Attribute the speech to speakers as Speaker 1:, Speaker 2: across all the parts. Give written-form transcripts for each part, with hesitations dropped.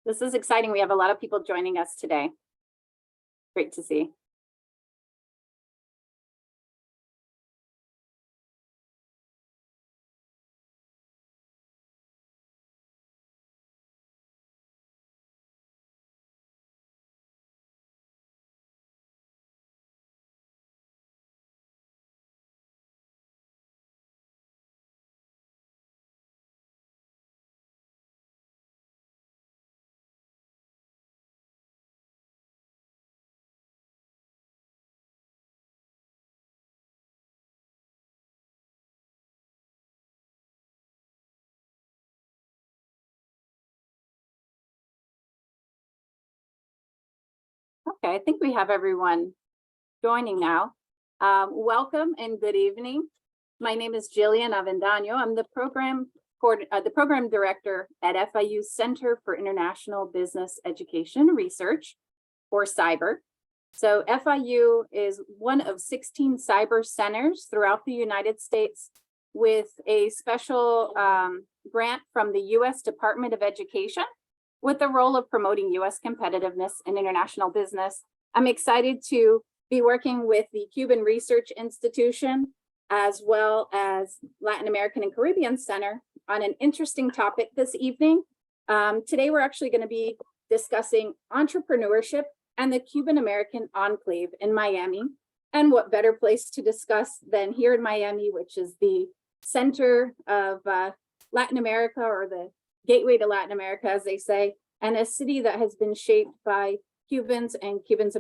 Speaker 1: This is exciting. We have a lot of people joining us today. Great to see. Okay, I think we have everyone joining now. Welcome and good evening. My name is Jillian Avendano. I'm the program director at FIU's Center for International Business Education Research, or CYBER. So FIU is one of 16 cyber centers throughout the United States with a special grant from the U.S. Department of Education with the role of promoting U.S. competitiveness in international business. I'm excited to be working with the Cuban Research Institution as well as Latin American and Caribbean Center on an interesting topic this evening. Today, we're actually going to be discussing entrepreneurship and the Cuban-American Enclave in Miami. And what better place to discuss than here in Miami, which is the center of Latin America, or the gateway to Latin America, as they say, and a city that has been shaped by Cubans and Cuban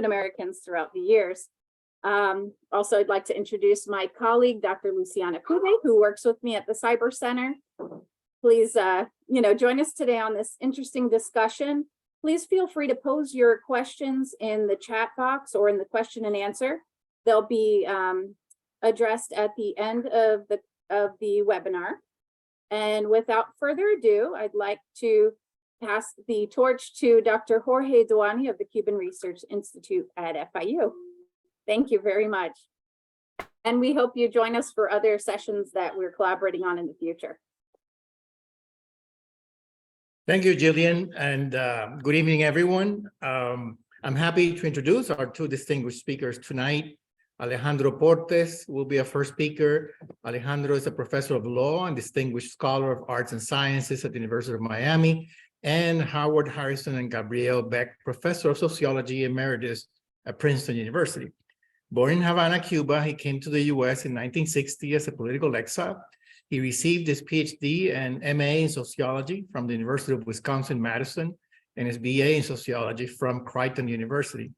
Speaker 1: Americans throughout the years. Also, I'd like to introduce my colleague, Dr. Luciana Cube, who works with me at the Cyber Center. Please, join us today on this interesting discussion. Please feel free to pose your questions in the chat box or in the question and answer. They'll be addressed at the end of the webinar. And without further ado, I'd like to pass the torch to Dr. Jorge Duani of the Cuban Research Institute at FIU. Thank you very much. And we hope you join us for other sessions that we're collaborating on in the future.
Speaker 2: Thank you, Jillian, and good evening, everyone. I'm happy to introduce our two distinguished speakers tonight. Alejandro Portes will be our first speaker. Alejandro is a professor of law and distinguished scholar of arts and sciences at the University of Miami, and Howard Harrison and Gabrielle Beck, professor of sociology emeritus at Princeton University. Born in Havana, Cuba, he came to the US in 1960 as a political exile. He received his PhD and MA in sociology from the University of Wisconsin-Madison and his BA in sociology from Creighton University.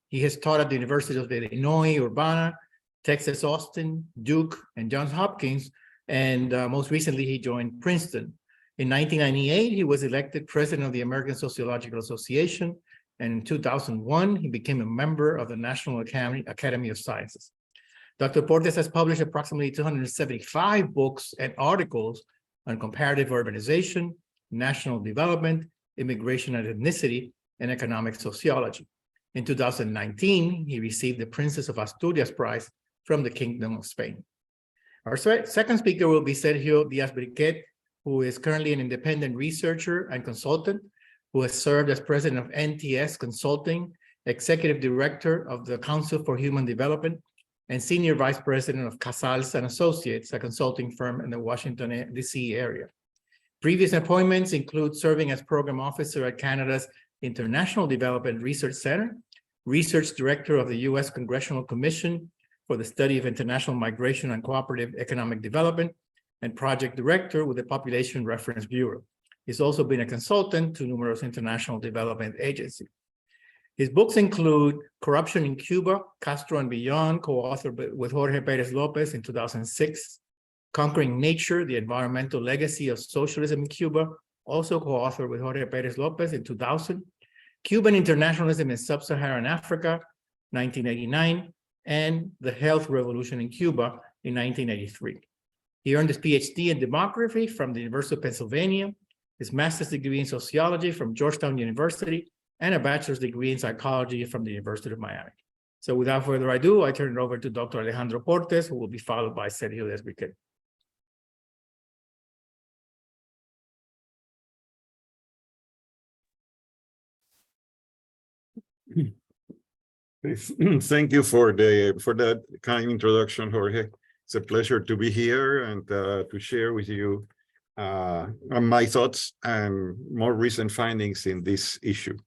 Speaker 2: He has taught at the University of Illinois, Urbana, Texas Austin, Duke, and Johns Hopkins, and most recently he joined Princeton. In 1998, he was elected president of the American Sociological Association, and in 2001, he became a member of the National Academy of Sciences. Dr. Portes has published approximately 275 books and articles on comparative urbanization, national development, immigration and ethnicity, and economic sociology. In 2019, he received the Princess of Asturias Prize from the Kingdom of Spain. Our second speaker will be Sergio Diaz-Briquet, who is currently an independent researcher and consultant who has served as president of NTS Consulting, executive director of the Council for Human Development, and senior vice president of Casals and Associates, a consulting firm in the Washington, D.C. area. Previous appointments include serving as program officer at Canada's International Development Research Center, research director of the U.S. Congressional Commission for the Study of International Migration and Cooperative Economic Development, and project director with the Population Reference Bureau. He's also been a consultant to numerous international development agencies. His books include Corruption in Cuba, Castro and Beyond, co-authored with Jorge Perez Lopez in 2006, Conquering Nature, The Environmental Legacy of Socialism in Cuba, also co-authored with Jorge Perez Lopez in 2000, Cuban Internationalism in Sub-Saharan Africa, 1989, and The Health Revolution in Cuba in 1983. He earned his PhD in demography from the University of Pennsylvania, his master's degree in sociology from Georgetown University, and a bachelor's degree in psychology from the University of Miami. So without further ado, I turn it over to Dr. Alejandro Portes, who will be followed by Sergio Diaz-Briquet.
Speaker 3: Thank you for that kind introduction, Jorge. It's a pleasure to be here and to share with you my thoughts and more recent findings in this issue.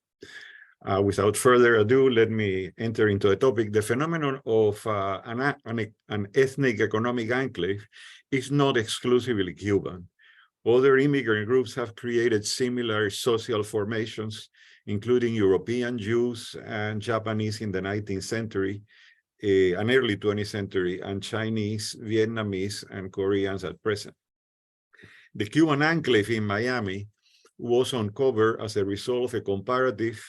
Speaker 3: Without further ado, let me enter into the topic. The phenomenon of an ethnic economic enclave is not exclusively Cuban. Other immigrant groups have created similar social formations, including European Jews and Japanese in the 19th century, and early 20th century, and Chinese, Vietnamese, and Koreans at present. The Cuban enclave in Miami was uncovered as a result of a comparative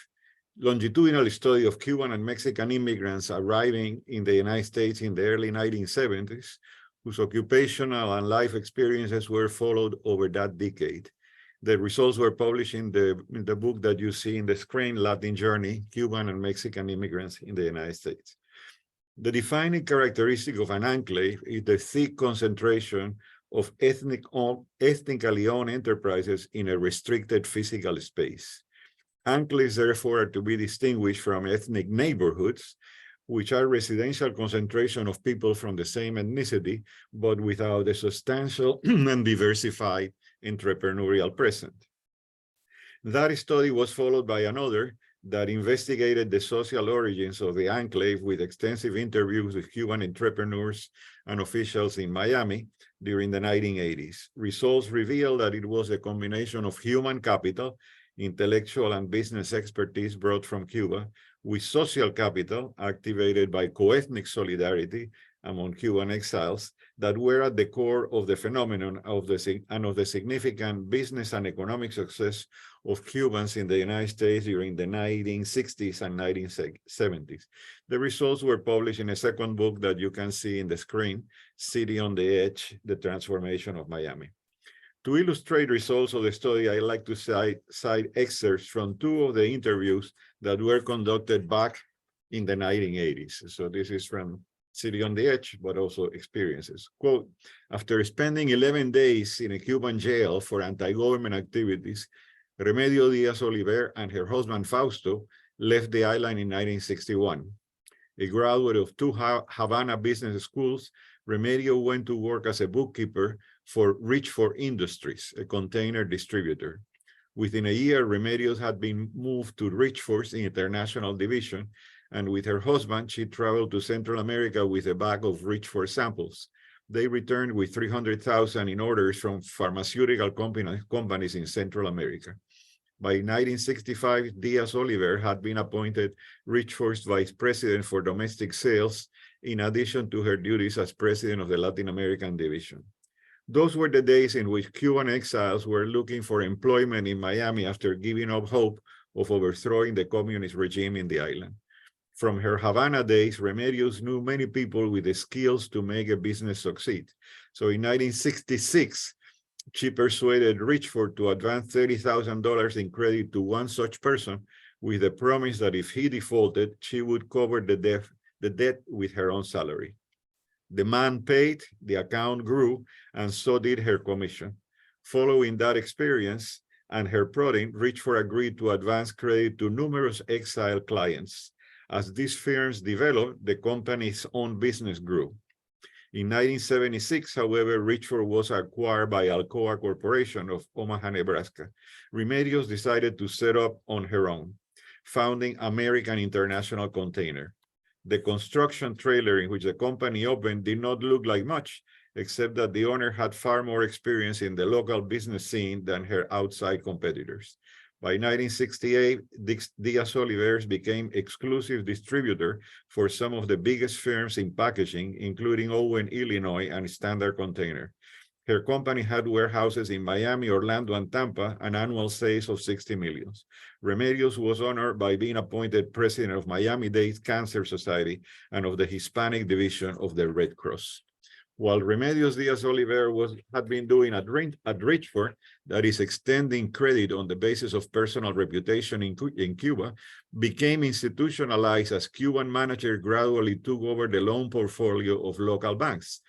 Speaker 3: longitudinal study of Cuban and Mexican immigrants arriving in the United States in the early 1970s, whose occupational and life experiences were followed over that decade. The results were published in the book that you see in the screen, Latin Journey, Cuban and Mexican Immigrants in the United States. The defining characteristic of an enclave is the thick concentration of ethnically owned enterprises in a restricted physical space. Enclaves, therefore, are to be distinguished from ethnic neighborhoods, which are residential concentration of people from the same ethnicity, but without a substantial and diversified entrepreneurial presence. That study was followed by another that investigated the social origins of the enclave with extensive interviews with Cuban entrepreneurs and officials in Miami during the 1980s. Results revealed that it was a combination of human capital, intellectual and business expertise brought from Cuba, with social capital activated by co-ethnic solidarity among Cuban exiles that were at the core of the phenomenon of the significant business and economic success of Cubans in the United States during the 1960s and 1970s. The results were published in a second book that you can see in the screen, City on the Edge, The Transformation of Miami. To illustrate results of the study, I like to cite excerpts from two of the interviews that were conducted back in the 1980s. So this is from City on the Edge, but also experiences. Quote, after spending 11 days in a Cuban jail for anti-government activities, Remedio Diaz-Oliver and her husband Fausto left the island in 1961. A graduate of two Havana business schools, Remedio went to work as a bookkeeper for Richford Industries, a container distributor. Within a year, Remedios had been moved to Richford's international division, and with her husband, she traveled to Central America with a bag of Richford samples. They returned with $300,000 in orders from pharmaceutical companies in Central America. By 1965, Diaz-Oliver had been appointed Richford's vice president for domestic sales, in addition to her duties as president of the Latin American division. Those were the days in which Cuban exiles were looking for employment in Miami after giving up hope of overthrowing the communist regime in the island. From her Havana days, Remedios knew many people with the skills to make a business succeed. So in 1966, she persuaded Richford to advance $30,000 in credit to one such person with the promise that if he defaulted, she would cover the debt with her own salary. The man paid, the account grew, and so did her commission. Following that experience and her prodding, Richford agreed to advance credit to numerous exile clients. As these firms developed, the company's own business grew. In 1976, however, Richford was acquired by Alcoa Corporation of Omaha, Nebraska. Remedios decided to set up on her own, founding American International Container. The construction trailer in which the company opened did not look like much, except that the owner had far more experience in the local business scene than her outside competitors. By 1968, Diaz-Oliver became exclusive distributor for some of the biggest firms in packaging, including Owen, Illinois, and Standard Container. Her company had warehouses in Miami, Orlando, and Tampa, and annual sales of $60 million. Remedios was honored by being appointed president of Miami-Dade Cancer Society and of the Hispanic Division of the Red Cross. While Remedios Diaz-Oliver had been doing at Richford, that is extending credit on the basis of personal reputation in Cuba, became institutionalized as Cuban manager gradually took over the loan portfolio of local banks.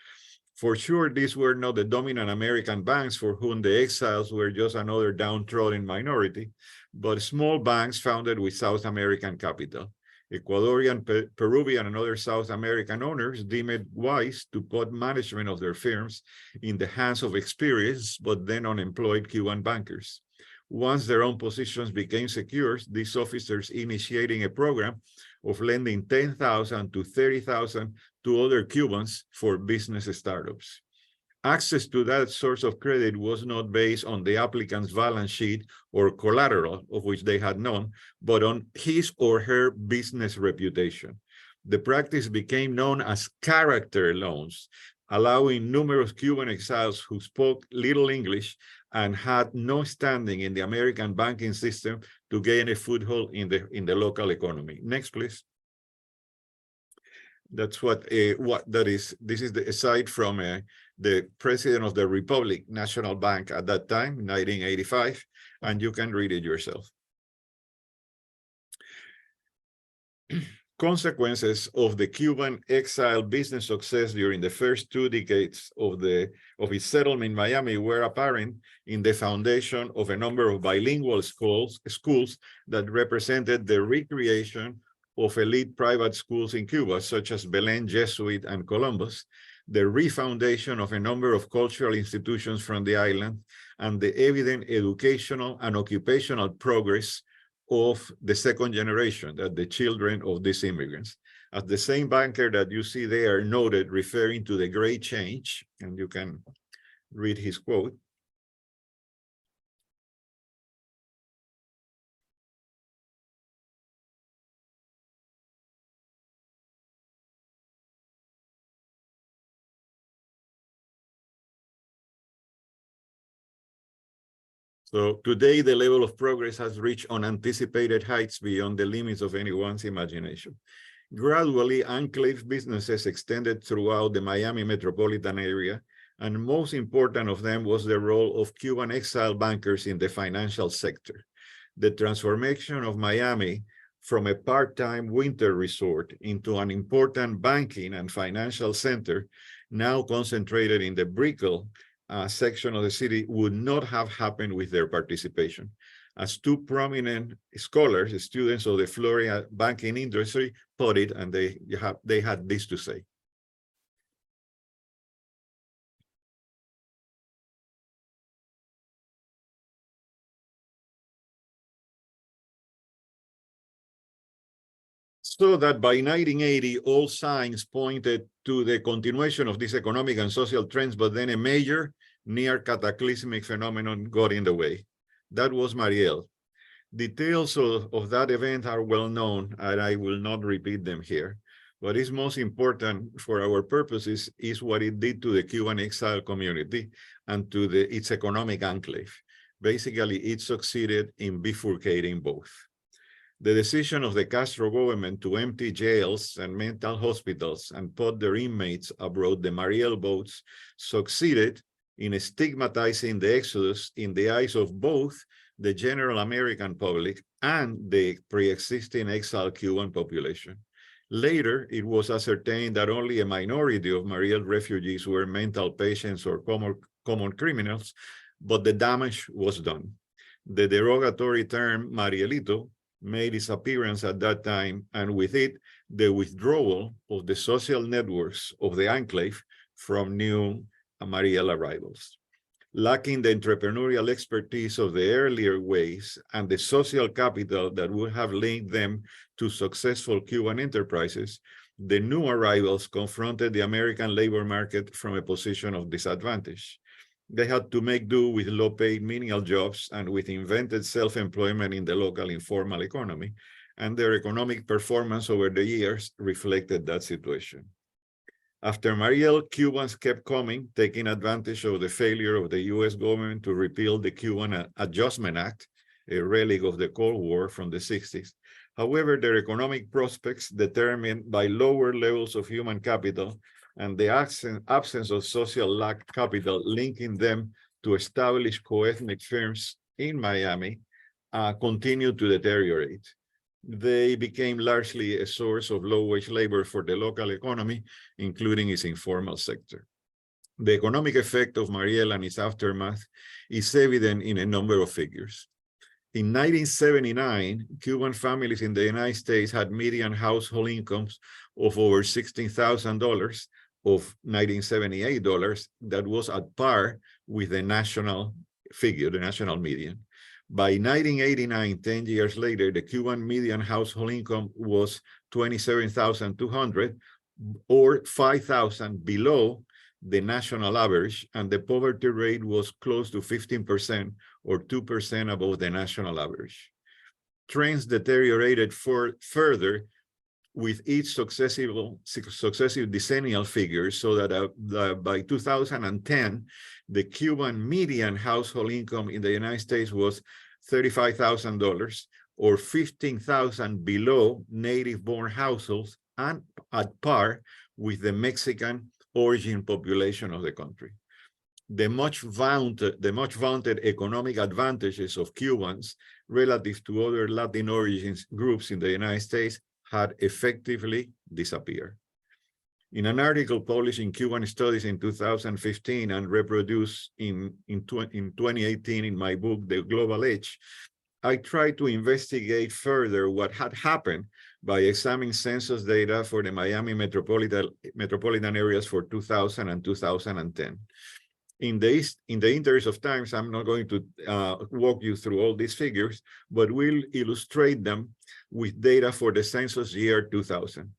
Speaker 3: For sure, these were not the dominant American banks for whom the exiles were just another downtrodden minority, but small banks founded with South American capital. Ecuadorian, Peruvian, and other South American owners deemed it wise to put management of their firms in the hands of experienced but then unemployed Cuban bankers. Once their own positions became secure, these officers initiating a program of lending $10,000 to $30,000 to other Cubans for business startups. Access to that source of credit was not based on the applicant's balance sheet or collateral, of which they had none, but on his or her business reputation. The practice became known as character loans, allowing numerous Cuban exiles who spoke little English and had no standing in the American banking system to gain a foothold in the local economy. Next, please. That's what that is. This is the aside from the president of the Republic National Bank at that time, 1985, and you can read it yourself. Consequences of the Cuban exile business success during the first 2 decades of its settlement in Miami were apparent in the foundation of a number of bilingual schools that represented the recreation of elite private schools in Cuba, such as Belén Jesuit and Columbus, the refoundation of a number of cultural institutions from the island, and the evident educational and occupational progress of the second generation, that the children of these immigrants. As the same banker that you see there noted, referring to the great change, and you can read his quote. So today, the level of progress has reached unanticipated heights beyond the limits of anyone's imagination. Gradually, Enclave businesses extended throughout the Miami metropolitan area, and most important of them was the role of Cuban exile bankers in the financial sector. The transformation of Miami from a part-time winter resort into an important banking and financial center, now concentrated in the Brickell section of the city, would not have happened with their participation. As 2 prominent scholars, students of the Florida banking industry, put it, and they had this to say. So that by 1980, all signs pointed to the continuation of these economic and social trends, but then a major near cataclysmic phenomenon got in the way. That was Mariel. Details of that event are well known, and I will not repeat them here. What is most important for our purposes is what it did to the Cuban exile community and to its economic enclave. Basically, it succeeded in bifurcating both. The decision of the Castro government to empty jails and mental hospitals and put their inmates aboard the Mariel boats succeeded in stigmatizing the exodus in the eyes of both the general American public and the pre-existing exiled Cuban population. Later, it was ascertained that only a minority of Mariel refugees were mental patients or common criminals, but the damage was done. The derogatory term Marielito made its appearance at that time, and with it, the withdrawal of the social networks of the enclave from new Mariel arrivals. Lacking the entrepreneurial expertise of the earlier ways and the social capital that would have linked them to successful Cuban enterprises, the new arrivals confronted the American labor market from a position of disadvantage. They had to make do with low-paid menial jobs and with invented self-employment in the local informal economy, and their economic performance over the years reflected that situation. After Mariel, Cubans kept coming, taking advantage of the failure of the US government to repeal the Cuban Adjustment Act, a relic of the Cold War from the 60s. However, their economic prospects, determined by lower levels of human capital and the absence of social capital linking them to establish co-ethnic firms in Miami, continued to deteriorate. They became largely a source of low-wage labor for the local economy, including its informal sector. The economic effect of Mariel and its aftermath is evident in a number of figures. In 1979, Cuban families in the United States had median household incomes of over $16,000 of $1978 that was at par with the national figure, the national median. By 1989, 10 years later, the Cuban median household income was $27,200 or $5,000 below the national average, and the poverty rate was close to 15% or 2% above the national average. Trends deteriorated further with each successive decennial figure, so that by 2010, the Cuban median household income in the United States was $35,000 or $15,000 below native-born households and at par with the Mexican origin population of the country. The much vaunted economic advantages of Cubans relative to other Latin origins groups in the United States had effectively disappeared. In an article published in Cuban Studies in 2015 and reproduced in 2018 in my book, The Global Age, I tried to investigate further what had happened by examining census data for the Miami metropolitan areas for 2000 and 2010. In the interest of time, I'm not going to walk you through all these figures, but we'll illustrate them with data for the census year 2000.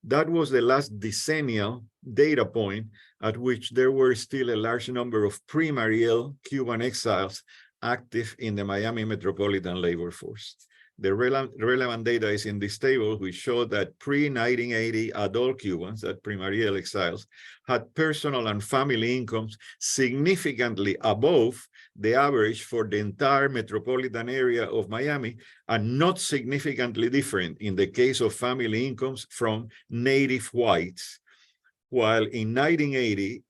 Speaker 3: That was the last decennial data point at which there were still a large number of pre-Mariel Cuban exiles active in the Miami metropolitan labor force. The relevant data is in this table, which showed that pre-1980 adult Cubans, that pre-Mariel exiles, had personal and family incomes significantly above the average for the entire metropolitan area of Miami, and not significantly different in the case of family incomes from native whites. While in 1980,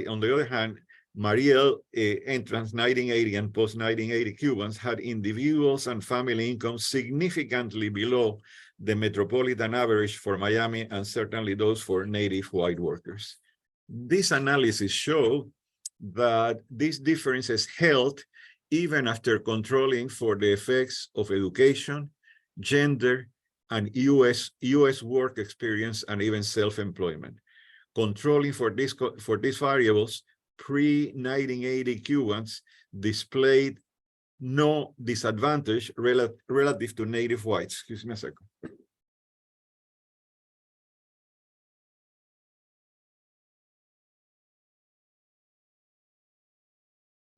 Speaker 3: on the other hand, Mariel entrance 1980 and post-1980 Cubans had individuals and family incomes significantly below the metropolitan average for Miami, and certainly those for native white workers. This analysis showed that these differences held even after controlling for the effects of education, gender, and US work experience, and even self-employment. Controlling for these variables, pre-1980 Cubans displayed no disadvantage relative to native whites. Excuse me a second.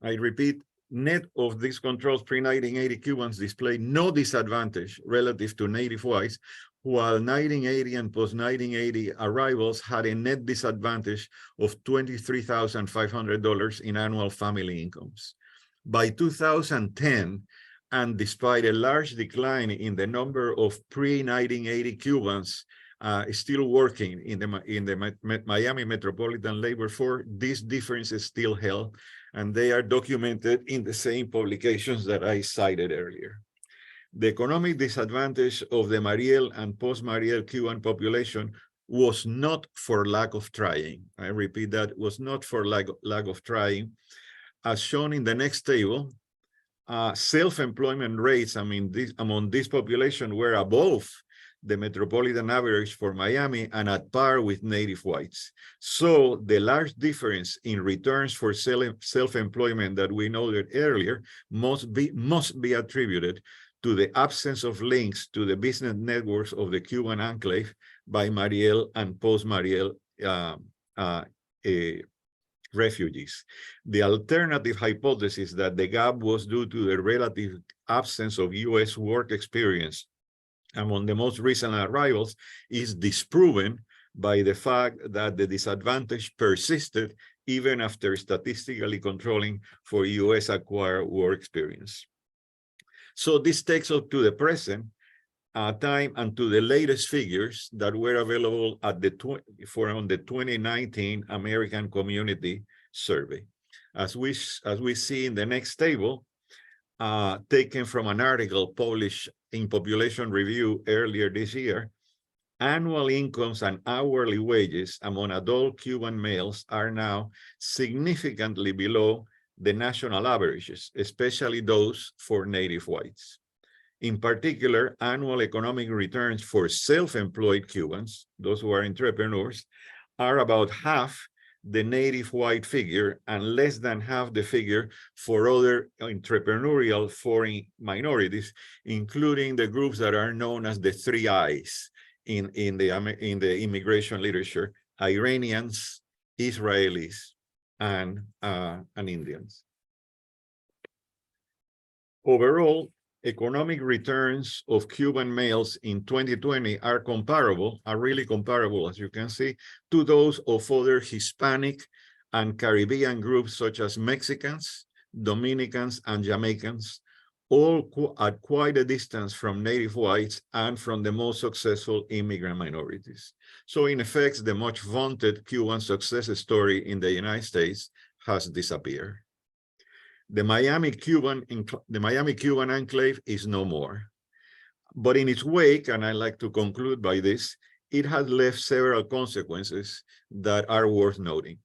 Speaker 3: I repeat, net of these controls, pre-1980 Cubans displayed no disadvantage relative to native whites, while 1980 and post-1980 arrivals had a net disadvantage of $23,500 in annual family incomes. By 2010, and despite a large decline in the number of pre-1980 Cubans still working in the Miami metropolitan labor force, these differences still held, and they are documented in the same publications that I cited earlier. The economic disadvantage of the Mariel and post-Mariel Cuban population was not for lack of trying. I repeat, that was not for lack of trying. As shown in the next table, self-employment rates among this population were above the metropolitan average for Miami and at par with native whites. So the large difference in returns for self-employment that we noted earlier must be attributed to the absence of links to the business networks of the Cuban enclave by Mariel and post-Mariel refugees. The alternative hypothesis that the gap was due to the relative absence of US work experience among the most recent arrivals is disproven by the fact that the disadvantage persisted even after statistically controlling for US acquired work experience. So this takes us to the present time and to the latest figures that were available at the 2019 American Community Survey. As we see in the next table, taken from an article published in Population Review earlier this year, annual incomes and hourly wages among adult Cuban males are now significantly below the national averages, especially those for native whites. In particular, annual economic returns for self-employed Cubans, those who are entrepreneurs, are about half the native white figure and less than half the figure for other entrepreneurial foreign minorities, including the groups that are known as the three I's in the immigration literature: Iranians, Israelis, and Indians. Overall, economic returns of Cuban males in 2020 are really comparable, as you can see, to those of other Hispanic and Caribbean groups such as Mexicans, Dominicans, and Jamaicans, all at quite a distance from native whites and from the most successful immigrant minorities. So in effect, the much vaunted Cuban success story in the United States has disappeared. The Miami Cuban Enclave is no more. But in its wake, and I like to conclude by this, it has left several consequences that are worth noting.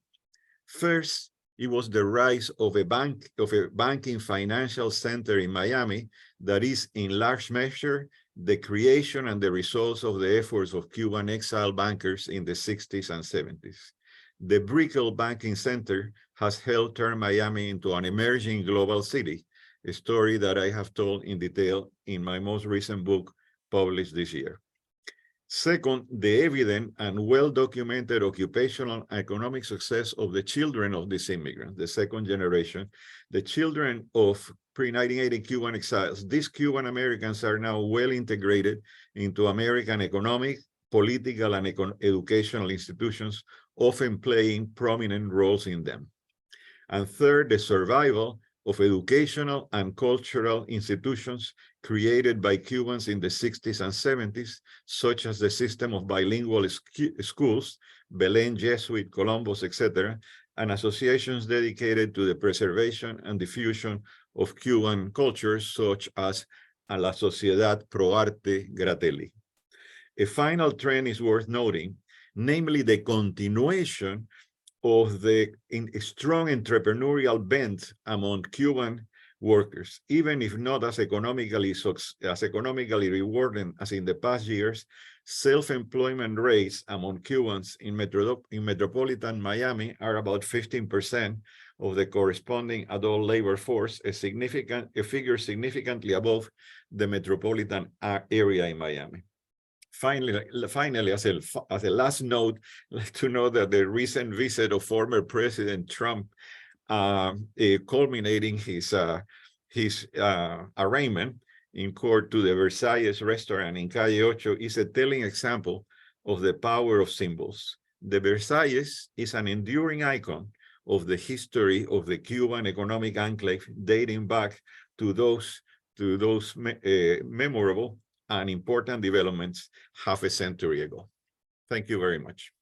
Speaker 3: First, it was the rise of a banking financial center in Miami that is in large measure the creation and the results of the efforts of Cuban exile bankers in the 60s and 70s. The Brickell Banking Center has helped turn Miami into an emerging global city, a story that I have told in detail in my most recent book published this year. Second, the evident and well-documented occupational and economic success of the children of these immigrants, the second generation, the children of pre-1980 Cuban exiles. These Cuban Americans are now well integrated into American economic, political, and educational institutions, often playing prominent roles in them. And third, the survival of educational and cultural institutions created by Cubans in the 60s and 70s, such as the system of bilingual schools, Belén, Jesuit, Columbus, etc., and associations dedicated to the preservation and diffusion of Cuban cultures, such as La Sociedad Pro Arte Gratelli. A final trend is worth noting, namely the continuation of the strong entrepreneurial bent among Cuban workers, even if not as economically rewarding as in the past years. Self-employment rates among Cubans in metropolitan Miami are about 15% of the corresponding adult labor force, a figure significantly above the metropolitan area in Miami. Finally, as a last note, I'd like to note that the recent visit of former President Trump, culminating his arraignment in court to the Versailles restaurant in Calle Ocho, is a telling example of the power of symbols. The Versailles is an enduring icon of the history of the Cuban economic enclave, dating back to those memorable and important developments half a century ago. Thank you very much.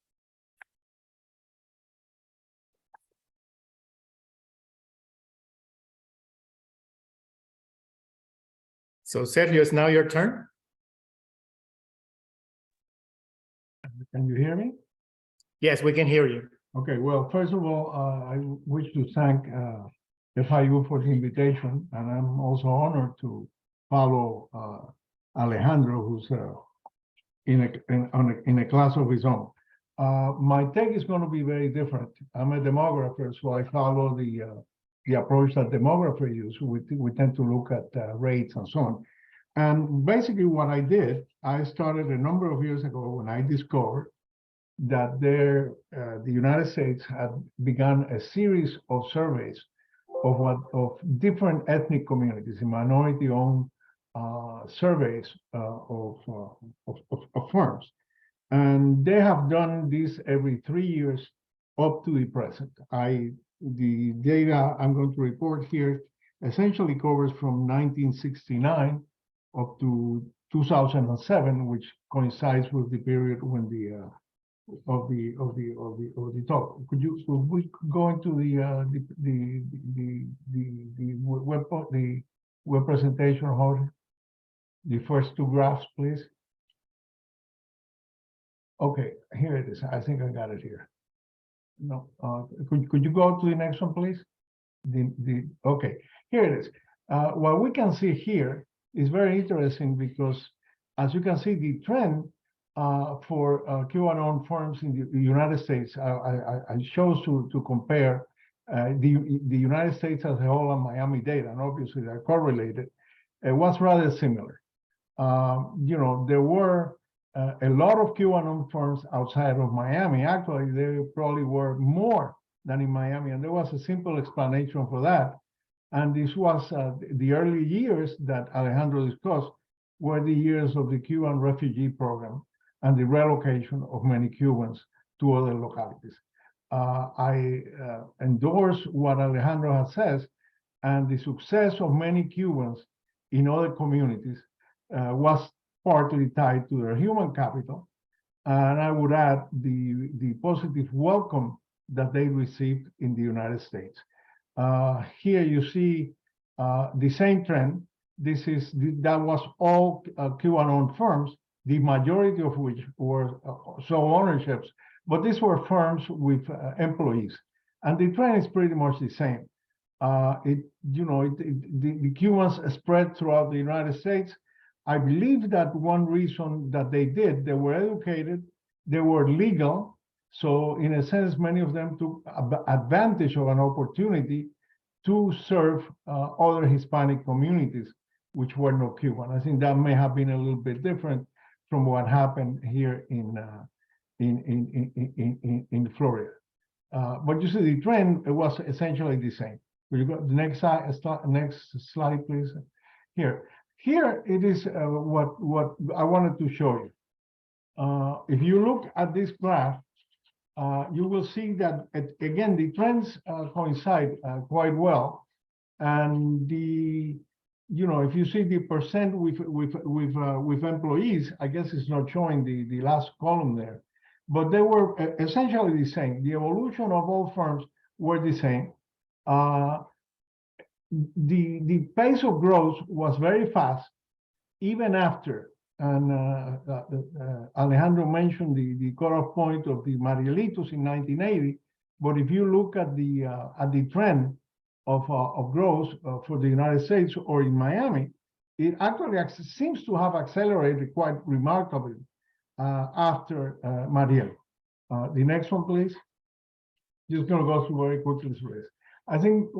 Speaker 2: So Sergio, it's now your turn.
Speaker 4: Can you hear me?
Speaker 2: Yes, we can hear you.
Speaker 4: Okay, well, first of all, I wish to thank FIU for the invitation, and I'm also honored to follow Alejandro, who's in a class of his own. My take is going to be very different. I'm a demographer, so I follow the approach that demographers use. We tend to look at rates and so on. And basically what I did, I started a number of years ago when I discovered that the United States had begun a series of surveys of different ethnic communities, minority-owned surveys of firms. And they have done this every 3 years up to the present. The data I'm going to report here essentially covers from 1969 up to 2007, which coincides with the period when of the talk. Could we go into the web presentation, Jorge? The first two graphs, please. Okay, here it is. I think I got it here. No, could you go to the next one, please? Okay, here it is. What we can see here is very interesting because, as you can see, the trend for Cuban-owned firms in the United States, I chose to compare the United States as a whole and Miami data, and obviously they're correlated. It was rather similar. There were a lot of Cuban-owned firms outside of Miami. Actually, there probably were more than in Miami, and there was a simple explanation for that. And this was the early years that Alejandro discussed were the years of the Cuban refugee program and the relocation of many Cubans to other localities. I endorse what Alejandro has said, and the success of many Cubans in other communities was partly tied to their human capital. And I would add the positive welcome that they received in the United States. Here you see the same trend. That was all Cuban-owned firms, the majority of which were sole ownerships, but these were firms with employees, and the trend is pretty much the same. The Cubans spread throughout the United States. I believe that one reason that they were educated, they were legal. So in a sense, many of them took advantage of an opportunity to serve other Hispanic communities, which were not Cuban. I think that may have been a little bit different from what happened here in Florida. But you see, the trend was essentially the same. Will you go the next slide, please? Here it is what I wanted to show you. If you look at this graph, you will see that again the trends coincide quite well, and if you see the percent with employees, I guess it's not showing the last column there, but they were essentially the same. The evolution of all firms were the same. The pace of growth was very fast, even after. And Alejandro mentioned the cutoff point of the Marielitos in 1980. But if you look at the trend of growth for the United States or in Miami, it actually seems to have accelerated quite remarkably after Mariel. The next one, please. Just going to go through very quickly through this. I think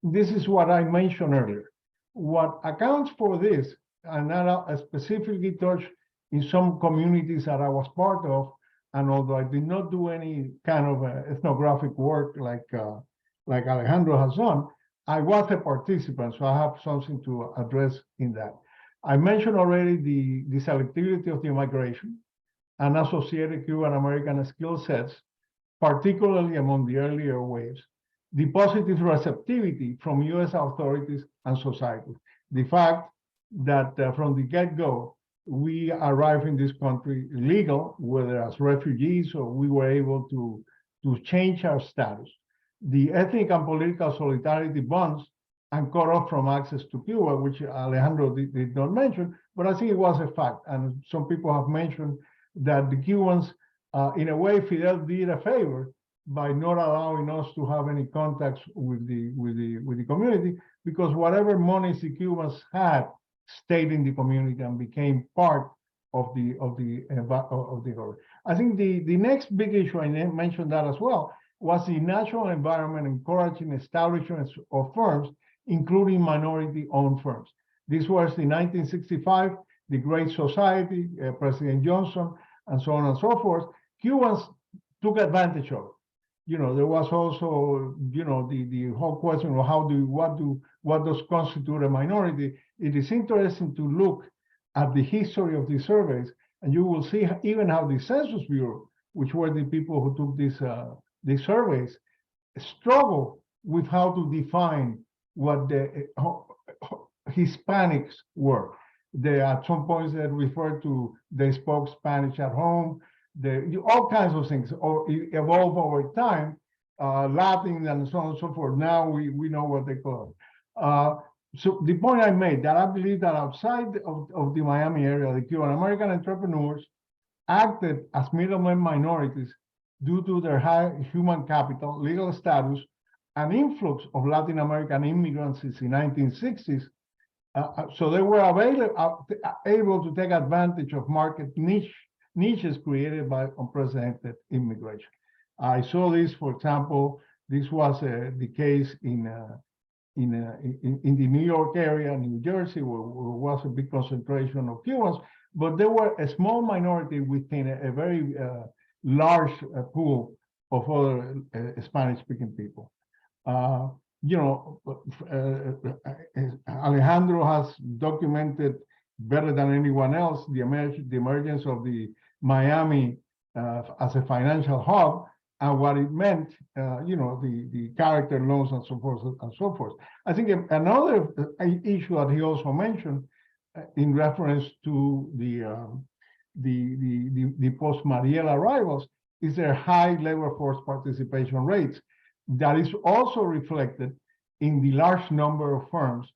Speaker 4: this is what I mentioned earlier. What accounts for this, and I specifically touched in some communities that I was part of, and although I did not do any kind of ethnographic work like Alejandro has done, I was a participant, so I have something to address in that. I mentioned already the selectivity of the immigration and associated Cuban-American skill sets, particularly among the earlier waves, the positive receptivity from U.S. authorities and society, the fact that from the get-go, we arrived in this country legal, whether as refugees or we were able to change our status. The ethnic and political solidarity bonds and cut off from access to Cuba, which Alejandro did not mention, but I think it was a fact. And some people have mentioned that the Cubans, in a way, Fidel did a favor by not allowing us to have any contacts with the community, because whatever monies the Cubans had stayed in the community and became part of the government. I think the next big issue, I mentioned that as well, was the natural environment encouraging establishments of firms, including minority-owned firms. This was the 1965, the Great Society, President Johnson, and so on and so forth. Cubans took advantage of it. There was also, the whole question of what does constitute a minority. It is interesting to look at the history of these surveys, and you will see even how the Census Bureau, which were the people who took these surveys, struggle with how to define what the Hispanics were. They at some points that refer to they spoke Spanish at home. All kinds of things evolve over time, Latin and so on and so forth. Now we know what they call it. So the point I made, that I believe that outside of the Miami area, the Cuban-American entrepreneurs acted as middlemen minorities due to their high human capital, legal status, an influx of Latin American immigrants since the 1960s. So they were able to take advantage of market niches created by unprecedented immigration. I saw this, for example, this was the case in the New York area, New Jersey, where was a big concentration of Cubans, but there were a small minority within a very large pool of other Spanish-speaking people. You know, Alejandro has documented better than anyone else the emergence of the Miami as a financial hub and what it meant, you know, the character loans and so forth and so forth. I think another issue that he also mentioned in reference to the post-Mariel arrivals is their high labor force participation rates. That is also reflected in the large number of firms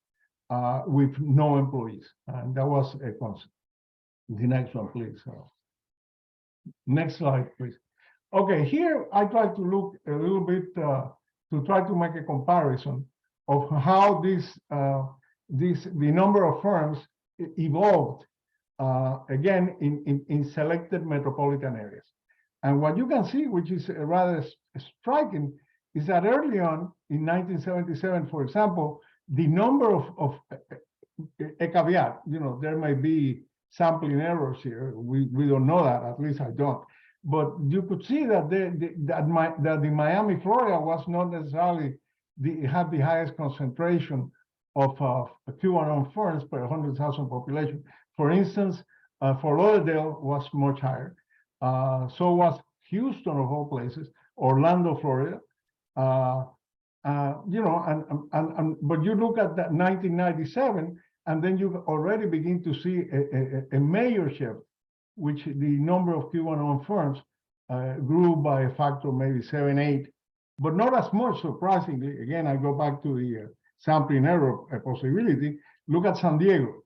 Speaker 4: with no employees. And that was a concept. The next one, please. Next slide, please. Okay, here I try to look a little bit to try to make a comparison of how the number of firms evolved again in selected metropolitan areas. And what you can see, which is rather striking, is that early on in 1977, for example, the number of a caveat, you know, there may be sampling errors here. We don't know that, at least I don't. But you could see that the Miami, Florida was not necessarily had the highest concentration of Cuban-owned firms per 100,000 population. For instance, Fort Lauderdale was much higher. So was Houston, of all places, Orlando, Florida. You know, but you look at that 1997, and then you already begin to see a major shift, which the number of Cuban-owned firms grew by a factor maybe 7, 8, but not as much, surprisingly. Again, I go back to the sampling error possibility. Look at San Diego.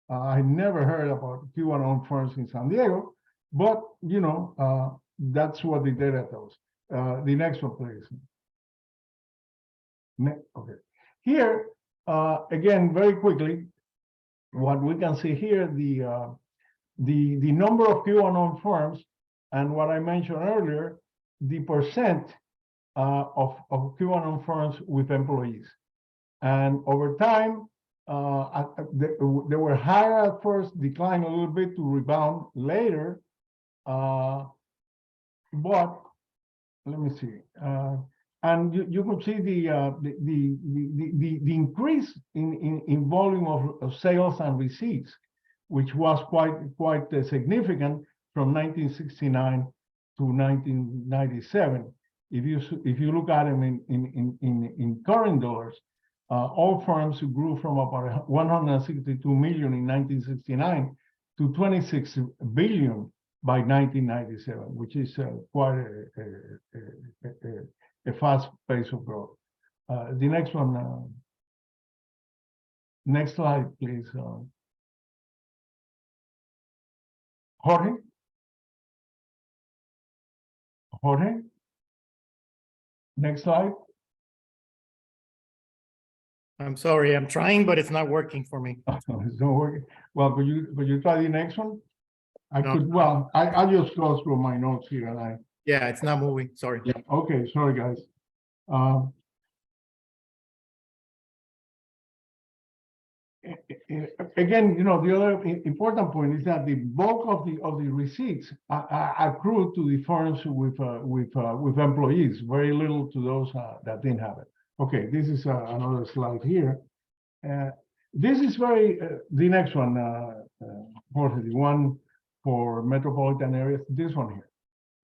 Speaker 4: I never heard about Cuban-owned firms in San Diego, but you know, that's what the data tells. The next one, please. Okay. Here, again, very quickly, what we can see here, the number of Cuban-owned firms, and what I mentioned earlier, the percent of Cuban-owned firms with employees. And over time, they were higher at first, declined a little bit to rebound later. But let me see. And you could see the increase in volume of sales and receipts, which was quite significant from 1969 to 1997. If you look at them in current dollars, all firms grew from about 162 million in 1969 to 26 billion by 1997, which is quite a fast pace of growth. The next one, next slide, please. Jorge? Jorge? Next slide.
Speaker 2: I'm sorry, I'm trying, but it's not working for me.
Speaker 4: It's not working. Well, could you try the next one? I
Speaker 2: No.
Speaker 4: could, well, I'll just go through my notes here and
Speaker 2: Yeah, it's not moving, sorry.
Speaker 4: yeah, okay, sorry, guys. Again, you know, the other important point is that the bulk of the receipts accrue to the firms with employees, very little to those that didn't have it. Okay, this is another slide here. This is the next one, Jorge, the one for metropolitan areas, this one here.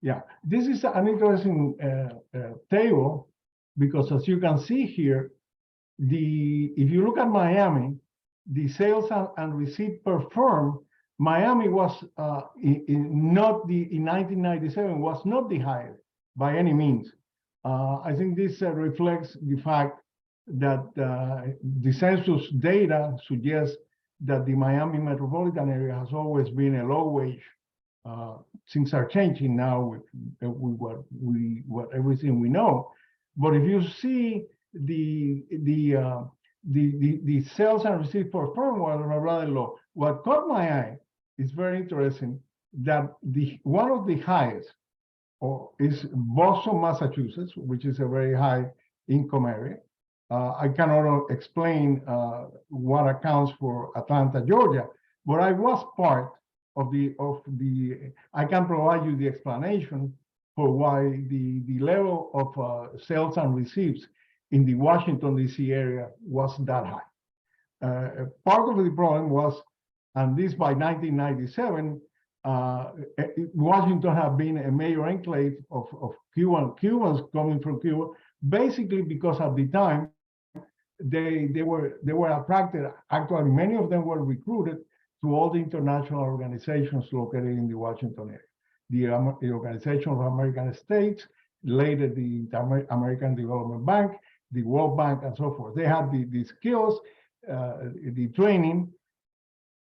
Speaker 4: Yeah, this is an interesting table because as you can see here, if you look at Miami, the sales and receipt per firm, Miami was in 1997 was not the highest by any means. I think this reflects the fact that the census data suggests that the Miami metropolitan area has always been a low wage. Things are changing now with what everything we know. But if you see the sales and receipts per firm were rather low. What caught my eye is very interesting that one of the highest is Boston, Massachusetts, which is a very high income area. I cannot explain what accounts for Atlanta, Georgia, but I was part of the. I can provide you the explanation for why the level of sales and receipts in the Washington, D.C. area was that high. Part of the problem was, and this by 1997, Washington had been a major enclave of Cubans coming from Cuba, basically because at the time they were attracted. Actually, many of them were recruited to all the international organizations located in the Washington area. The Organization of American States, later the American Development Bank, the World Bank, and so forth. They had the skills, the training,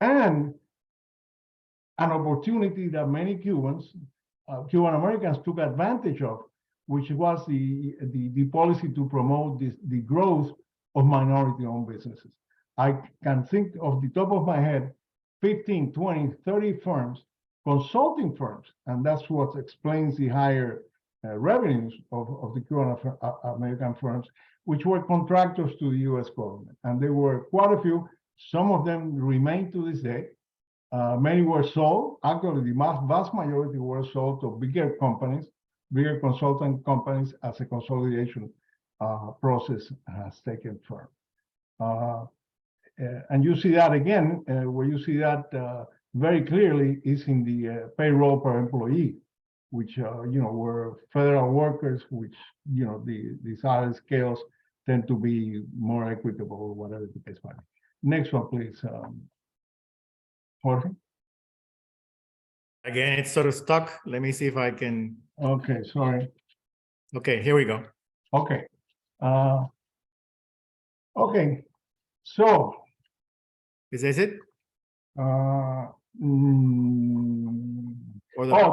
Speaker 4: and an opportunity that many Cuban Americans took advantage of, which was the policy to promote the growth of minority-owned businesses. I can think off the top of my head 15, 20, 30 firms, consulting firms, and that's what explains the higher revenues of the Cuban American firms, which were contractors to the U.S. government. And there were quite a few. Some of them remain to this day. Many were sold. Actually, the vast majority were sold to bigger companies, bigger consultant companies, as a consolidation process has taken form. And you see that again, where you see that very clearly is in the payroll per employee, which were federal workers, which the salary scales tend to be more equitable, or whatever the case might be. Next one, please, Jorge.
Speaker 2: Again, it's sort of stuck. Let me see if I can.
Speaker 4: Okay, sorry.
Speaker 2: Okay, here we go.
Speaker 4: Okay. Okay. So.
Speaker 2: Is this it?
Speaker 4: Oh,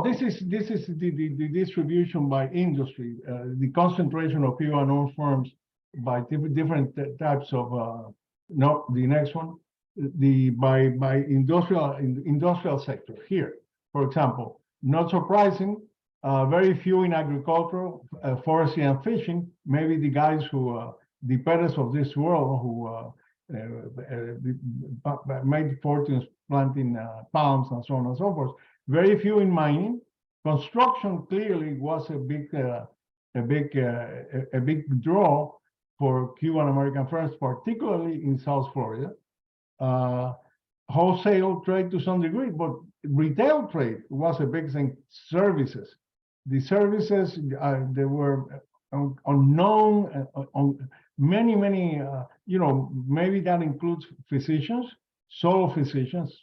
Speaker 4: this is the distribution by industry, the concentration of Cuban-owned firms by different types of. No, the next one, by industrial sector here. For example, not surprising, very few in agricultural, forestry, and fishing. Maybe the guys who the peddlers of this world who made fortunes planting palms and so on and so forth. Very few in mining. Construction clearly was a big draw for Cuban American firms, particularly in South Florida. Wholesale trade to some degree, but retail trade was a big thing. Services, the services they were unknown on many, maybe that includes physicians, solo physicians,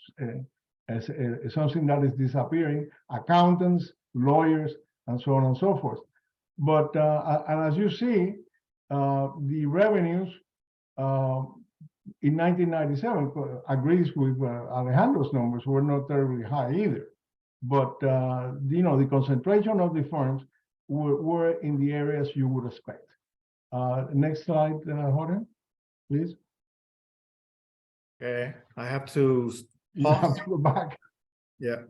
Speaker 4: as something that is disappearing, accountants, lawyers, and so on and so forth. But and as you see, the revenues in 1997 agrees with Alejandro's numbers, were not terribly high either. But the concentration of the firms were in the areas you would expect. Next slide, Jorge, please.
Speaker 2: Okay, I have to.
Speaker 4: You have to go back.
Speaker 2: Yeah.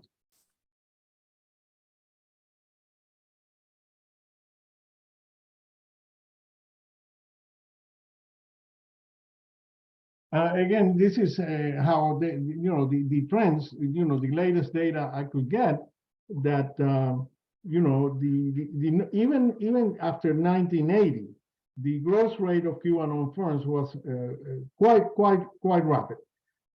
Speaker 4: Again, this is how the trends, the latest data I could get, that even after 1980, the growth rate of Cuban-owned firms was quite rapid.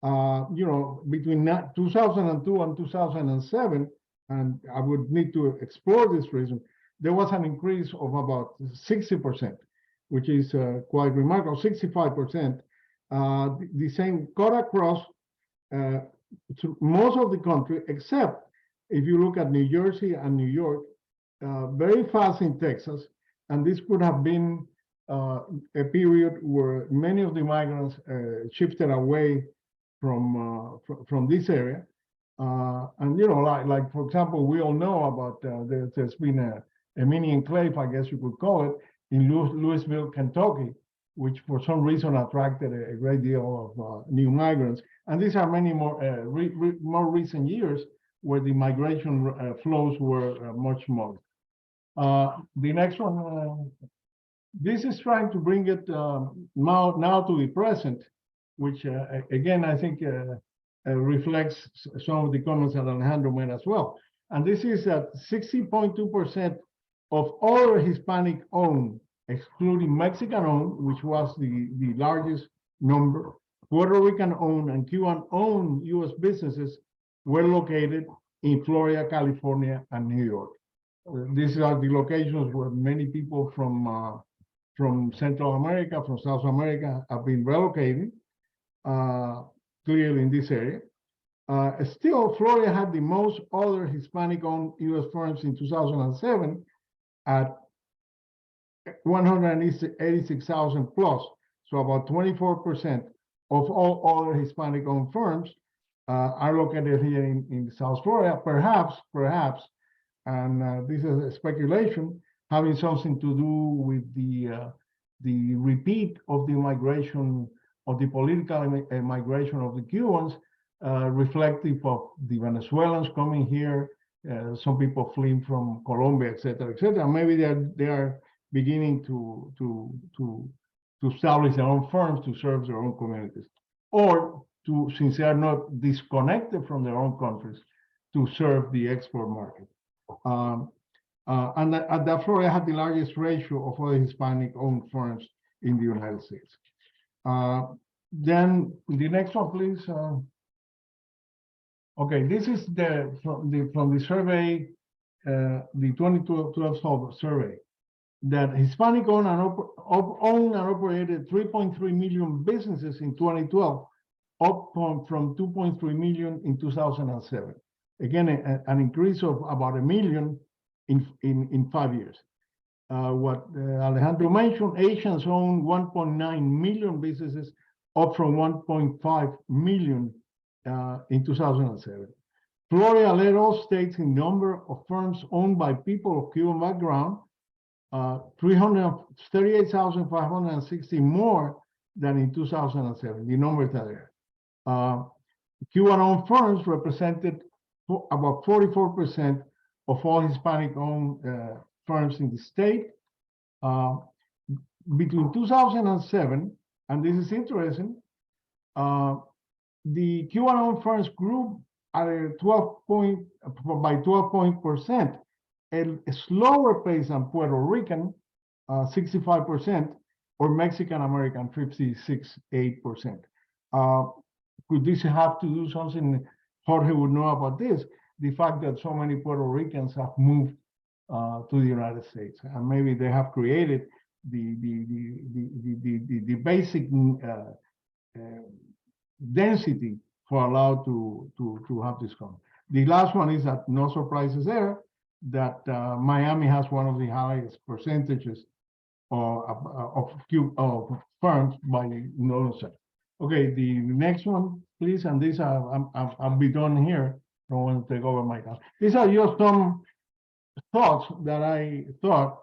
Speaker 4: Between 2002 and 2007, and I would need to explore this reason, there was an increase of about 60%, which is quite remarkable. 65%. The same cut across to most of the country, except if you look at New Jersey and New York, very fast in Texas, and this could have been a period where many of the migrants shifted away from this area, and like for example, we all know about there's been a mini enclave, I guess you could call it, in Louisville, Kentucky, which for some reason attracted a great deal of new migrants. And these are many more more recent years where the migration flows were much more. The next one, this is trying to bring it now to the present, which again, I think reflects some of the comments that Alejandro made as well. And this is that 60.2% of all Hispanic owned, excluding Mexican owned, which was the largest number, Puerto Rican owned and Cuban owned US businesses were located in Florida, California, and New York. These are the locations where many people from Central America, from South America have been relocated, clearly in this area. Still, Florida had the most other Hispanic-owned U.S. firms in 2007 at 186,000 plus, so about 24% of all other Hispanic-owned firms are located here in South Florida, perhaps, and this is a speculation, having something to do with the repeat of the migration of the political migration of the Cubans, reflective of the Venezuelans coming here, some people fleeing from Colombia, et cetera. Maybe they are beginning to establish their own firms to serve their own communities, or since they are not disconnected from their own countries, to serve the export market. And that Florida had the largest ratio of all Hispanic-owned firms in the United States. Then the next one, please. Okay, this is from the survey, the 2012 survey, that Hispanic owned and operated 3.3 million businesses in 2012, up from 2.3 million in 2007. Again, an increase of about 1 million in 5 years. What Alejandro mentioned, Asians own 1.9 million businesses, up from 1.5 million in 2007. Florida led all states in number of firms owned by people of Cuban background, 338,560 more than in 2007, the numbers are there. Cuban-owned firms represented about 44% of all Hispanic-owned firms in the state. Between 2007, and this is interesting, the Cuban-owned firms grew at a 12%, a slower pace than Puerto Rican, 65%, or Mexican-American, 56.8%. Could this have to do something? Jorge would know about this, the fact that so many Puerto Ricans have moved to the United States, and maybe they have created the basic density for allowed to have this come. The last one is that no surprises there, that Miami has one of the highest percentages of firms by no sense. Okay, the next one, please, and this I'll be done here. Don't want to take over my time. These are just some thoughts that I thought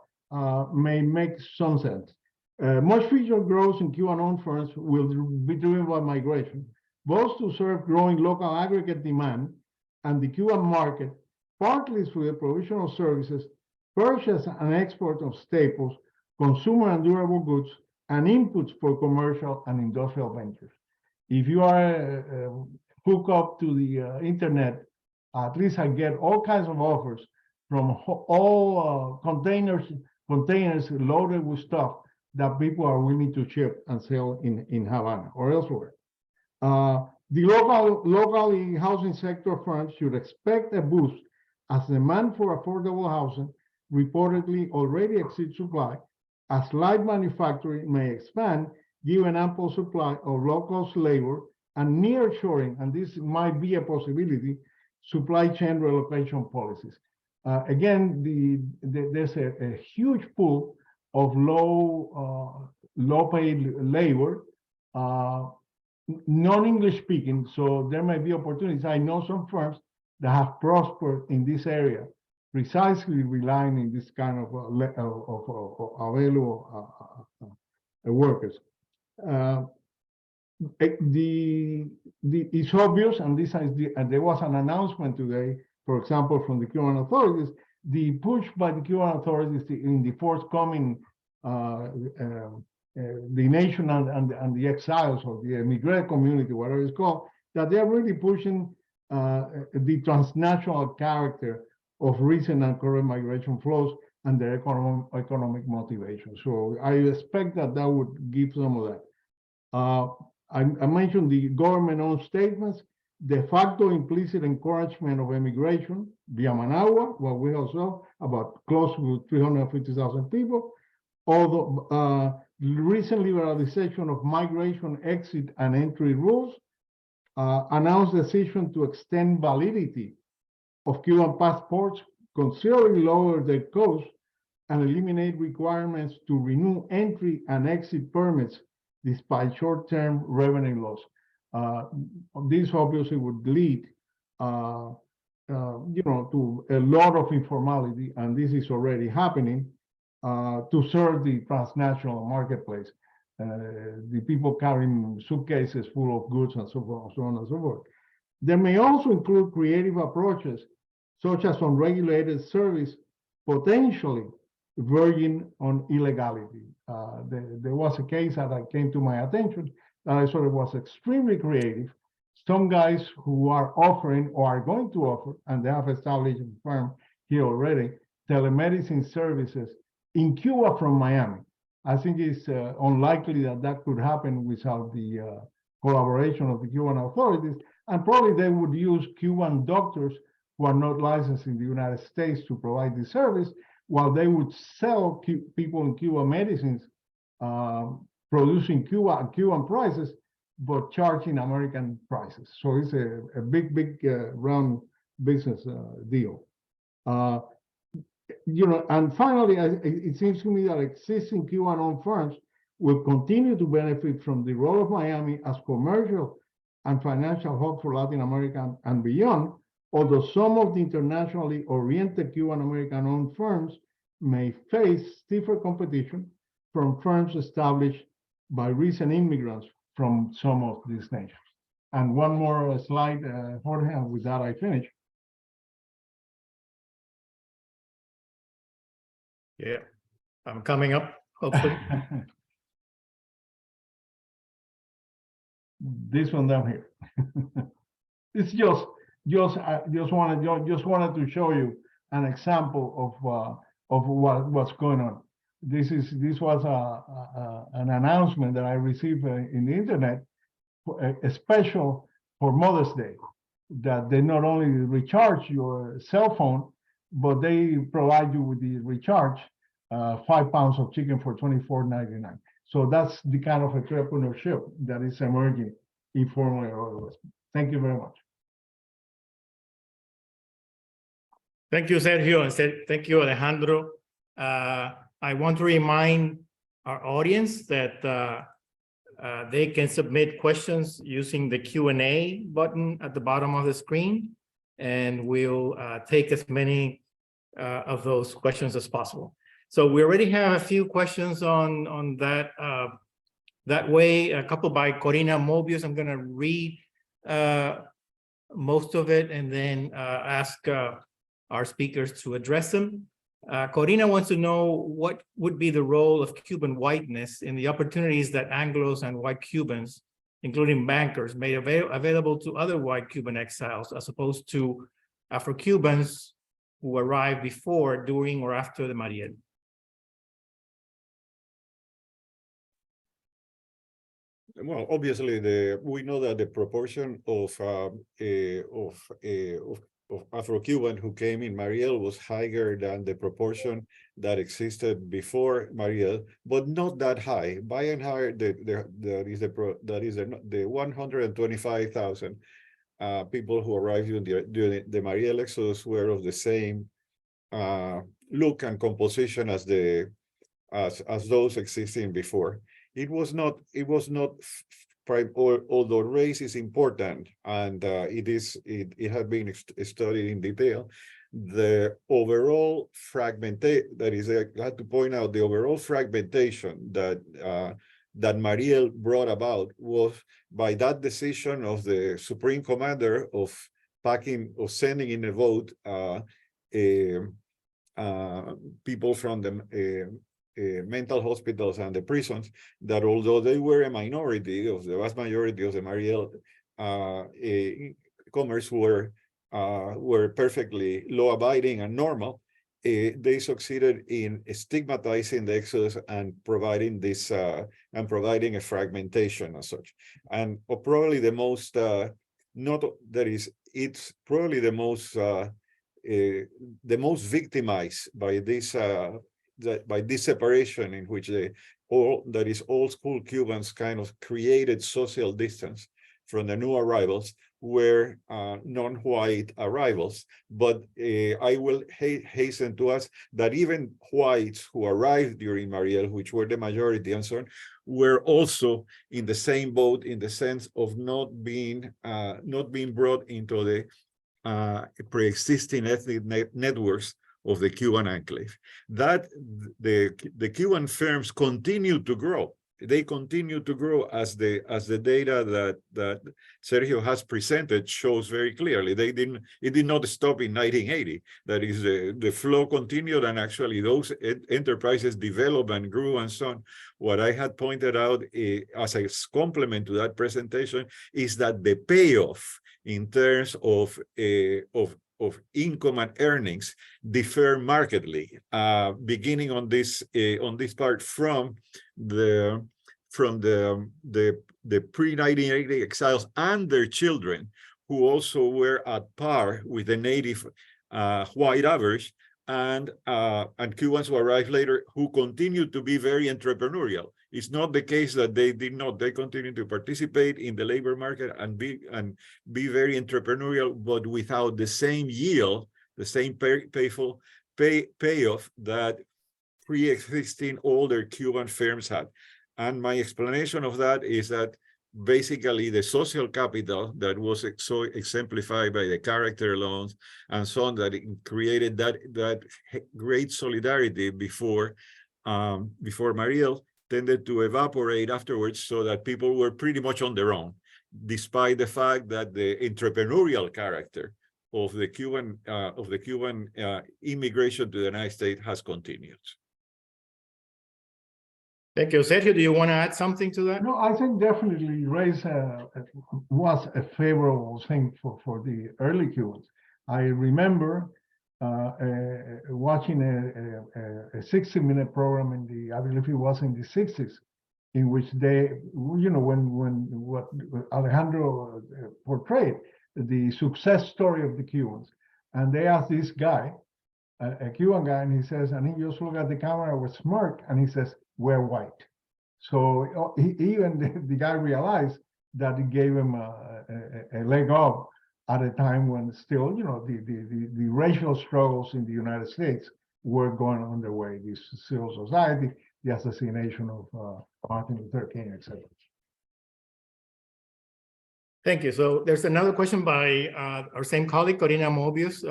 Speaker 4: may make some sense. Much future growth in Cuban-owned firms will be driven by migration, both to serve growing local aggregate demand and the Cuban market, partly through the provision of services, purchase and export of staples, consumer and durable goods, and inputs for commercial and industrial ventures. If you are hooked up to the internet, at least I get all kinds of offers from all containers loaded with stuff that people are willing to ship and sell in Havana or elsewhere. The locally housing sector firms should expect a boost as demand for affordable housing reportedly already exceeds supply, as light manufacturing may expand given ample supply of low-cost labor and nearshoring, and this might be a possibility, supply chain relocation policies. Again, there's a huge pool of low-paid labor, non-English speaking, so there may be opportunities. I know some firms that have prospered in this area, precisely relying on this kind of available workers. It's obvious, and there was an announcement today, for example, from the Cuban authorities, the push by the Cuban authorities in the forthcoming the nation and the exiles or the immigrant community, whatever it's called, that they're really pushing the transnational character of recent and current migration flows and their economic motivation. So I expect that would give some of that. I mentioned the government-owned statements, de facto implicit encouragement of immigration via Managua, what we also about close to 350,000 people, although recent liberalization of migration, exit, and entry rules, announced decision to extend validity of Cuban passports, considerably lower their cost, and eliminate requirements to renew entry and exit permits despite short-term revenue loss. This obviously would lead, to a lot of informality, and this is already happening, to serve the transnational marketplace. The people carrying suitcases full of goods and so on and so forth. There may also include creative approaches, such as unregulated service, potentially verging on illegality. There was a case that came to my attention that I thought it was extremely creative. Some guys who are offering or are going to offer, and they have established a firm here already, telemedicine services in Cuba from Miami. I think it's unlikely that could happen without the collaboration of the Cuban authorities, and probably they would use Cuban doctors who are not licensed in the United States to provide the service, while they would sell people in Cuba medicines producing Cuban prices, but charging American prices. So it's a big round business deal. And finally, it seems to me that existing Cuban-owned firms will continue to benefit from the role of Miami as commercial and financial hub for Latin America and beyond, although some of the internationally oriented Cuban-American-owned firms may face stiffer competition from firms established by recent immigrants from some of these nations. And one more slide, Jorge, and with that I finish.
Speaker 2: Yeah, I'm coming up, hopefully.
Speaker 4: This one down here. It's just wanted to show you an example of what's going on. This was an announcement that I received in the internet, a special for Mother's Day, that they not only recharge your cell phone, but they provide you with the recharge 5 pounds of chicken for $24.99. So that's the kind of entrepreneurship that is emerging informally or otherwise. Thank you very much.
Speaker 2: Thank you, Sergio, and thank you, Alejandro. I want to remind our audience that they can submit questions using the Q&A button at the bottom of the screen, and we'll take as many of those questions as possible. So we already have a few questions on that way, a couple by Corina Mobius. I'm going to read most of it and then ask our speakers to address them. Corina wants to know what would be the role of Cuban whiteness in the opportunities that Anglos and white Cubans, including bankers, made available to other white Cuban exiles, as opposed to Afro-Cubans who arrived before, during, or after the Mariel.
Speaker 3: Well, obviously, we know that the proportion of Afro-Cuban who came in Mariel was higher than the proportion that existed before Mariel, but not that high. By and large, that is the 125,000 people who arrived during the Mariel Exodus were of the same look and composition as those existing before. It was not, although race is important, and it had been studied in detail, the overall fragmentation, that is, I had to point out the overall fragmentation that that Mariel brought about was by that decision of the Supreme Commander of sending in a vote people from the mental hospitals and the prisons, that although they were a minority of the vast majority of the Mariel commerce were perfectly law-abiding and normal, they succeeded in stigmatizing the Exodus and providing this and providing a fragmentation as such. And probably the most it's probably the most victimized by this separation in which old school Cubans kind of created social distance from the new arrivals were non-white arrivals. But I will hasten to ask that even whites who arrived during Mariel, which were the majority and so on, were also in the same boat in the sense of not being brought into the pre-existing ethnic networks of the Cuban enclave. That the Cuban firms continue to grow. They continue to grow as the data that Sergio has presented shows very clearly. It did not stop in 1980. That is, the flow continued, and actually those enterprises developed and grew and so on. What I had pointed out as a complement to that presentation is that the payoff in terms of income and earnings differ markedly, beginning on this part from the pre-1980 exiles and their children, who also were at par with the native white average, and Cubans who arrived later who continued to be very entrepreneurial. It's not the case that they did not. They continued to participate in the labor market and be very entrepreneurial, but without the same yield, the same payoff that pre-existing older Cuban firms had. And my explanation of that is that basically the social capital that was so exemplified by the character loans and so on, that it created that great solidarity before Mariel, tended to evaporate afterwards, so that people were pretty much on their own, despite the fact that the entrepreneurial character of the Cuban immigration to the United States has continued.
Speaker 2: Thank you. Sergio, do you want to add something to that?
Speaker 4: No, I think definitely race was a favorable thing for the early Cubans. I remember watching a 60-minute program I believe it was in the 60s, in which they, when what Alejandro portrayed, the success story of the Cubans. And they asked this guy, a Cuban guy, and he says, and he just looked at the camera with smirk, and he says, "We're white." So even the guy realized that it gave him a leg up at a time when still, the racial struggles in the United States were going on their way. The civil society, the assassination of Martin Luther King, etc.
Speaker 2: Thank you. So there's another question by our same colleague, Corina Mobius.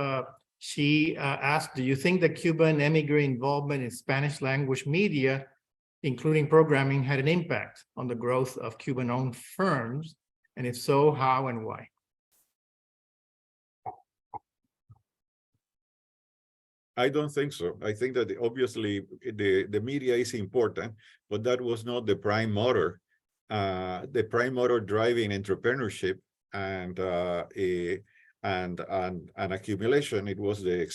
Speaker 2: She asked, do you think the Cuban emigre involvement in Spanish language media, including programming, had an impact on the growth of Cuban-owned firms? And if so, how and why?
Speaker 3: I don't think so. I think that obviously the media is important, but that was not the prime motor. The prime motor driving entrepreneurship and accumulation. It was the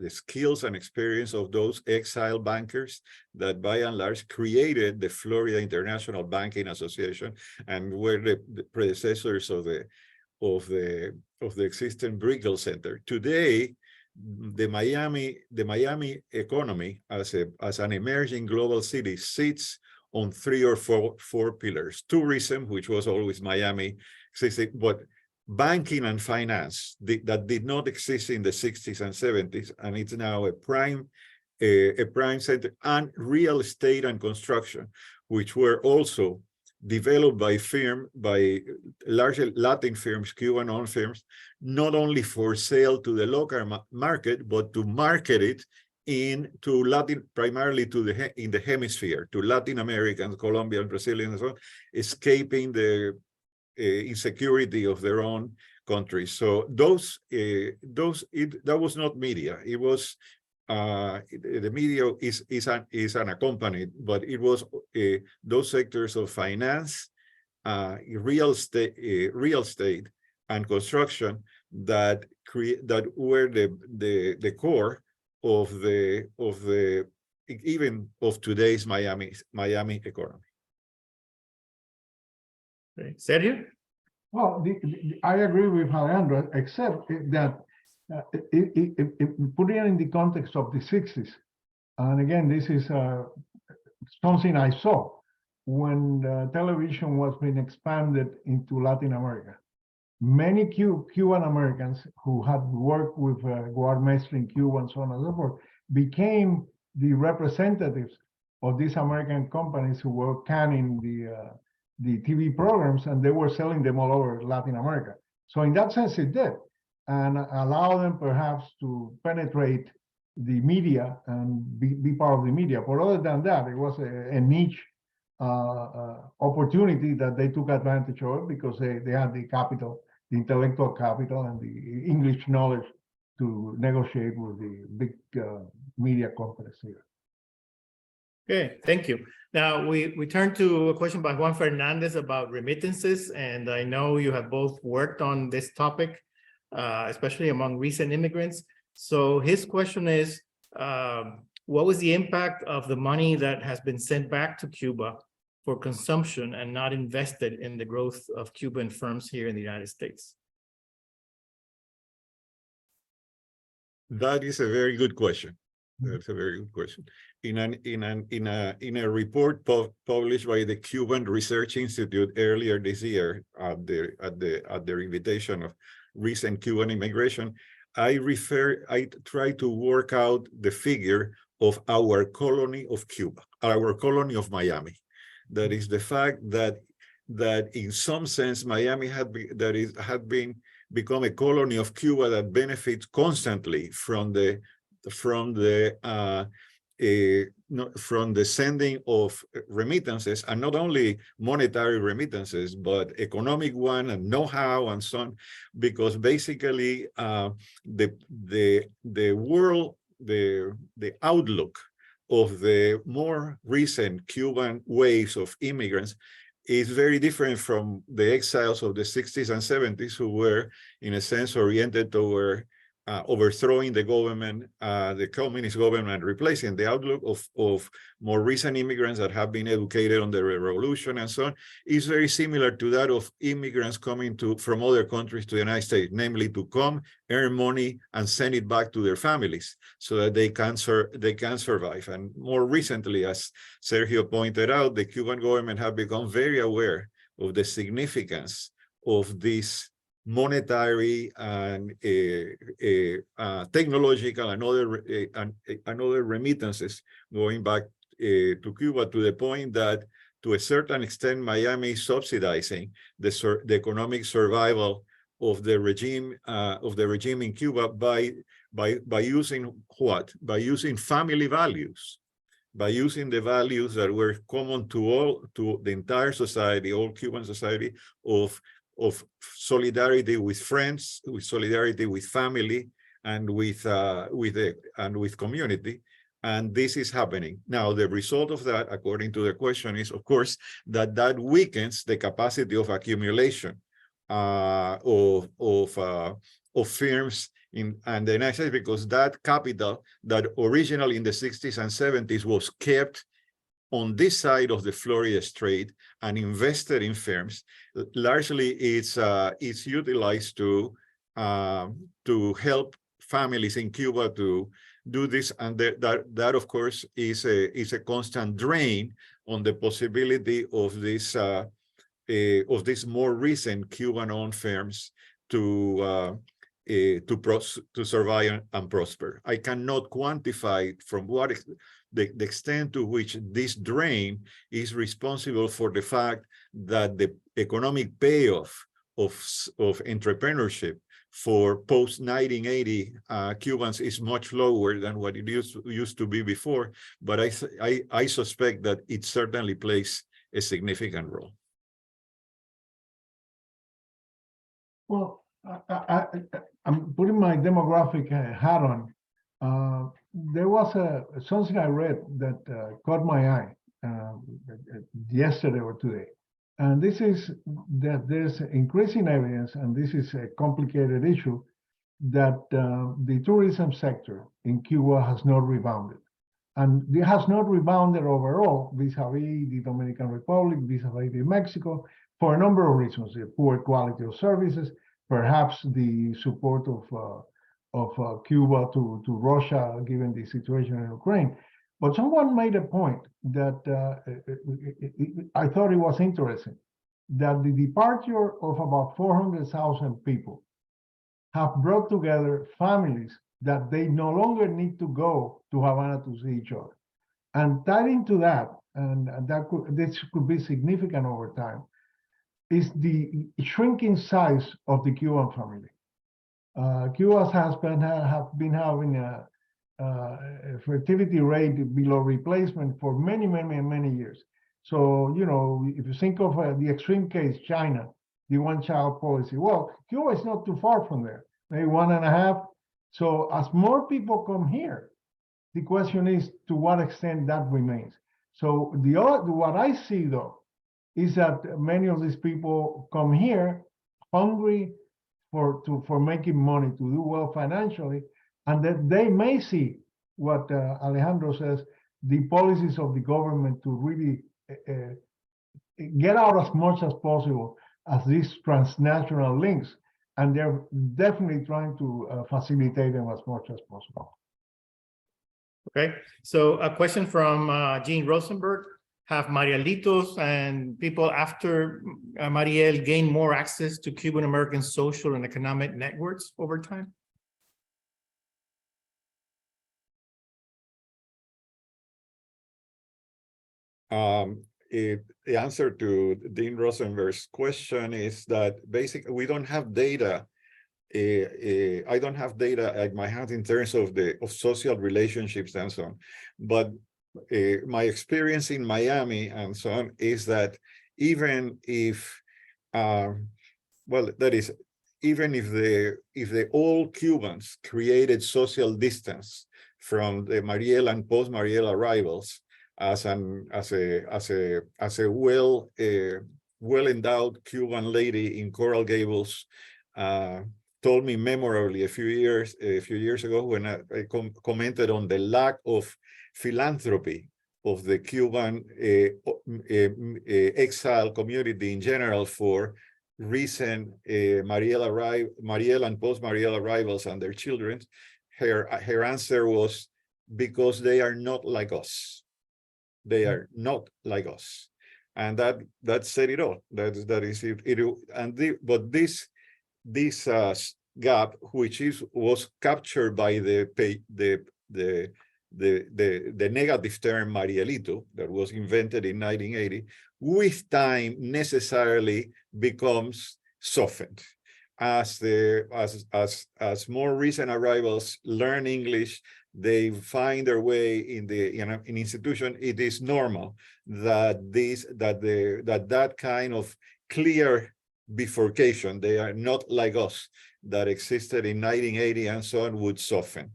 Speaker 3: skills and experience of those exile bankers that, by and large, created the Florida International Banking Association and were the predecessors of the existing Brickell Center. Today, the Miami economy as an emerging global city sits on 3 or 4 pillars. Tourism, which was always Miami, but banking and finance that did not exist in the 60s and 70s, and it's now a prime center, and real estate and construction, which were also developed by larger Latin firms, Cuban-owned firms, not only for sale to the local market, but to market it into Latin, primarily to in the hemisphere, to Latin Americans, Colombians, Brazilians, and so on, escaping the insecurity of their own countries. So that was not media. It was the media is unaccompanied, but it was those sectors of finance, real estate, and construction that were the core of the even of today's Miami economy.
Speaker 2: Okay. Sergio?
Speaker 4: Well, I agree with Alejandro, except that put it in the context of the 60s. And again, this is something I saw when television was being expanded into Latin America. Many Cuban Americans who had worked with Guarmestre in Cuba and so on and so forth became the representatives of these American companies who were canning the TV programs, and they were selling them all over Latin America. So in that sense, it did, and allow them perhaps to penetrate the media and be part of the media. But other than that, it was a niche opportunity that they took advantage of because they had the capital, the intellectual capital, and the English knowledge to negotiate with the big media companies here.
Speaker 2: Okay, thank you. Now we turn to a question by Juan Fernandez about remittances, and I know you have both worked on this topic, especially among recent immigrants. So his question is, what was the impact of the money that has been sent back to Cuba for consumption and not invested in the growth of Cuban firms here in the United States?
Speaker 3: That is a very good question. That's a very good question. In a report published by the Cuban Research Institute earlier this year at the invitation of recent Cuban immigration, I try to work out the figure of our colony of Cuba, our colony of Miami. That is the fact that in some sense Miami had become a colony of Cuba that benefits constantly from the sending of remittances, and not only monetary remittances, but economic one and know-how and so on, because basically the world, the outlook of the more recent Cuban waves of immigrants is very different from the exiles of the 60s and 70s, who were in a sense oriented toward overthrowing the government, the communist government, replacing. The outlook of more recent immigrants that have been educated on the revolution and so on is very similar to that of immigrants coming from other countries to the United States, namely to come, earn money, and send it back to their families so that they can survive. And more recently, as Sergio pointed out, the Cuban government have become very aware of the significance of this monetary and technological and other remittances going back to Cuba, to the point that, to a certain extent, Miami is subsidizing the economic survival of the regime in Cuba by using what? By using family values, by using the values that were common to the entire society, all Cuban society, of solidarity with friends, with solidarity with family, and with community. And this is happening. Now, the result of that, according to the question, is, of course, that weakens the capacity of accumulation of firms in the United States, because that capital that originally in the 60s and 70s was kept on this side of the Florida Strait and invested in firms, largely it's utilized to help families in Cuba to do this, and that of course is a constant drain on the possibility of this more recent Cuban-owned firms to survive and prosper. I cannot quantify from what the extent to which this drain is responsible for the fact that the economic payoff of entrepreneurship for post-1980 Cubans is much lower than what it used to be before, but I suspect that it certainly plays a significant role.
Speaker 4: Well, I'm putting my demographic hat on. There was something I read that caught my eye yesterday or today. And this is that there's increasing evidence, and this is a complicated issue, that the tourism sector in Cuba has not rebounded. And it has not rebounded overall vis-a-vis the Dominican Republic, vis-a-vis Mexico, for a number of reasons: the poor quality of services, perhaps the support of Cuba to Russia, given the situation in Ukraine. But someone made a point that I thought it was interesting, that the departure of about 400,000 people have brought together families that they no longer need to go to Havana to see each other. And tied into that, and this could be significant over time, is the shrinking size of the Cuban family. Cuba has been having a fertility rate below replacement for many years. So, you know, if you think of the extreme case, China, the one-child policy, well, Cuba is not too far from there, maybe 1.5. So as more people come here, the question is to what extent that remains. So what I see, though, is that many of these people come here hungry for making money, to do well financially, and that they may see what Alejandro says, the policies of the government to really get out as much as possible as these transnational links, and they're definitely trying to facilitate them as much as possible.
Speaker 2: Okay, so a question from Jean Rosenberg. Have Marielitos and people after Mariel gained more access to Cuban-American social and economic networks over time?
Speaker 3: The answer to Dean Rosenberg's question is that basically we don't have data. I don't have data at my hand in terms of social relationships and so on, but my experience in Miami and so on is that even if, even if the old Cubans created social distance from the Mariel and post-Mariel arrivals as a well-endowed Cuban lady in Coral Gables told me memorably a few years ago when I commented on the lack of philanthropy of the Cuban exile community in general for recent Mariel and post-Mariel arrivals and their children. Her answer was, because they are not like us. They are not like us, and that said it all. That is it. But this gap, which was captured by the negative term Marielito that was invented in 1980, with time necessarily becomes softened as more recent arrivals learn English. They find their way in the in institution. It is normal that that kind of clear bifurcation, they are not like us, that existed in 1980 and so on, would soften.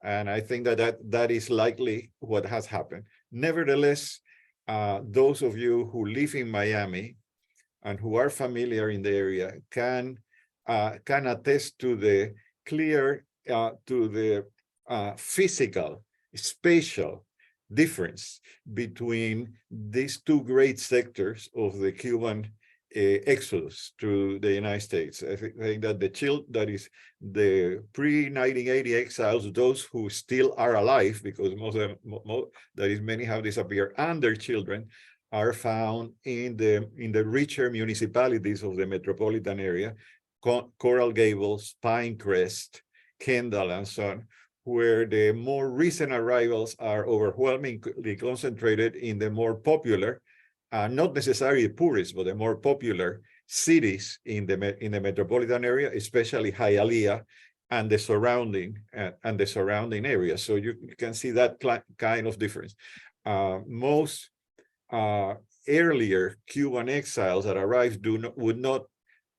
Speaker 3: And I think that is likely what has happened. Nevertheless, those of you who live in Miami and who are familiar in the area can attest to the clear, physical, spatial difference between these two great sectors of the Cuban exodus to the United States. I think that that is the pre-1980 exiles, those who still are alive, because many have disappeared, and their children are found in the richer municipalities of the metropolitan area, Coral Gables, Pinecrest, Kendall, and so on, where the more recent arrivals are overwhelmingly concentrated in the more popular, not necessarily poorest, but the more popular cities in the metropolitan area, especially Hialeah and the surrounding area. So you can see that kind of difference. Most earlier Cuban exiles that arrived would not,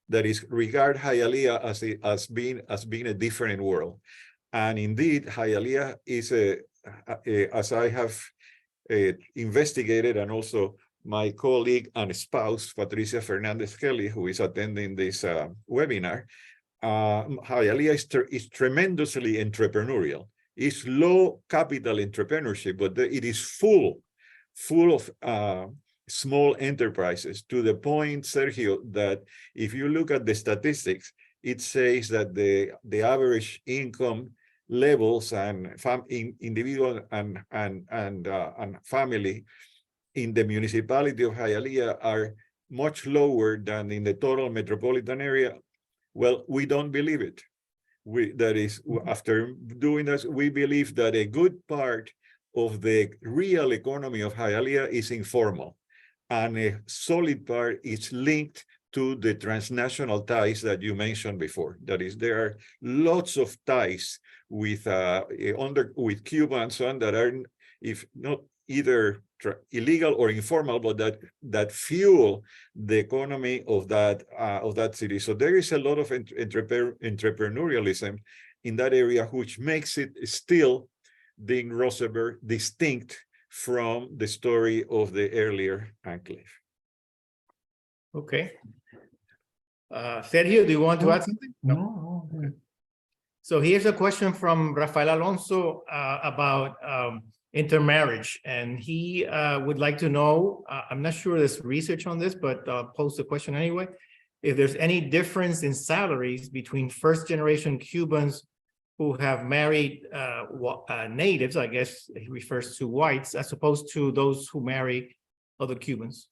Speaker 3: that is, regard Hialeah as being a different world. And indeed, Hialeah is as I have investigated, and also my colleague and spouse, Patricia Fernandez Kelly, who is attending this webinar, Hialeah is tremendously entrepreneurial. It's low capital entrepreneurship, but it is full of small enterprises, to the point, Sergio, that if you look at the statistics, it says that the average income levels and individual and family in the municipality of Hialeah are much lower than in the total metropolitan area. Well, we don't believe it. After doing this, we believe that a good part of the real economy of Hialeah is informal, and a solid part is linked to the transnational ties that you mentioned before. That is, there are lots of ties with Cuba and so on that are, if not either illegal or informal, but that fuel the economy of that city. So there is a lot of entrepreneurialism in that area, which makes it still, being Rosenberg, distinct from the story of the earlier enclave.
Speaker 2: Okay. Sergio, do you want to add something?
Speaker 4: No.
Speaker 2: Okay. So here's a question from Rafael Alonso about intermarriage, and he would like to know, I'm not sure there's research on this, but I'll pose the question anyway, if there's any difference in salaries between first-generation Cubans who have married natives, I guess he refers to whites, as opposed to those who marry other Cubans.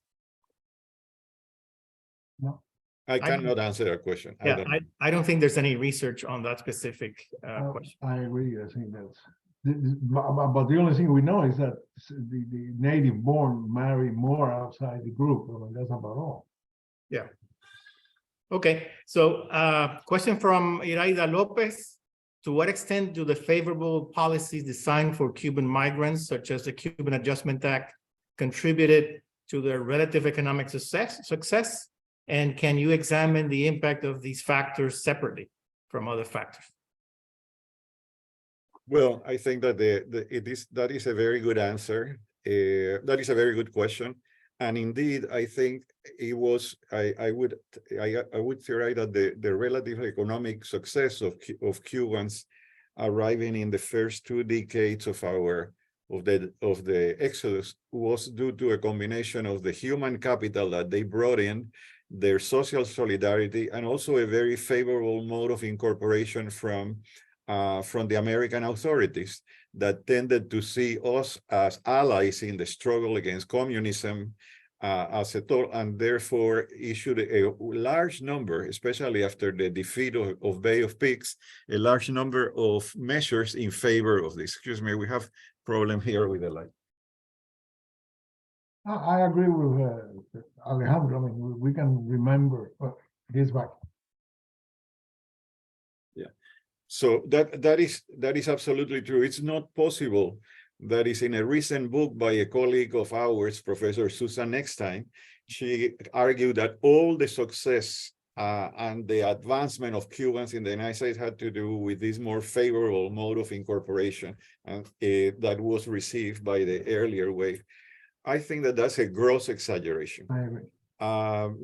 Speaker 4: No.
Speaker 3: I cannot answer that question.
Speaker 2: Yeah, I don't think there's any research on that specific question.
Speaker 4: I agree. I think that's, but the only thing we know is that the native born marry more outside the group. I mean, that's about all.
Speaker 2: Yeah. Okay, so question from Iraida Lopez. To what extent do the favorable policies designed for Cuban migrants, such as the Cuban Adjustment Act, contributed to their relative economic success? And can you examine the impact of these factors separately from other factors?
Speaker 3: Well, I think that that is a very good answer. That is a very good question. And indeed, I think it was, I would theorize that the relative economic success of Cubans arriving in the first 2 decades of the Exodus was due to a combination of the human capital that they brought in, their social solidarity, and also a very favorable mode of incorporation from the American authorities that tended to see us as allies in the struggle against communism as a total, and therefore issued a large number, especially after the defeat of Bay of Pigs, a large number of measures in favor of this. Excuse me, we have problem here with the light.
Speaker 4: I agree with Alejandro. I mean, we can remember his back.
Speaker 3: Yeah, so that is absolutely true. It's not possible. That is in a recent book by a colleague of ours, Professor Susan Eckstein. She argued that all the success and the advancement of Cubans in the United States had to do with this more favorable mode of incorporation and that was received by the earlier wave. I think that that's a gross exaggeration.
Speaker 4: I agree.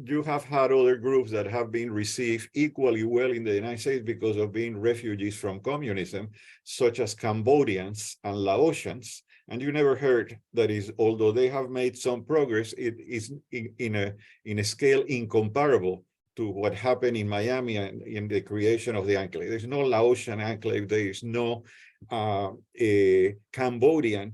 Speaker 3: You have had other groups that have been received equally well in the United States because of being refugees from communism, such as Cambodians and Laotians. And you never heard that is, although they have made some progress, it is in a scale incomparable to what happened in Miami and in the creation of the Enclave. There's no Laotian Enclave. There is no Cambodian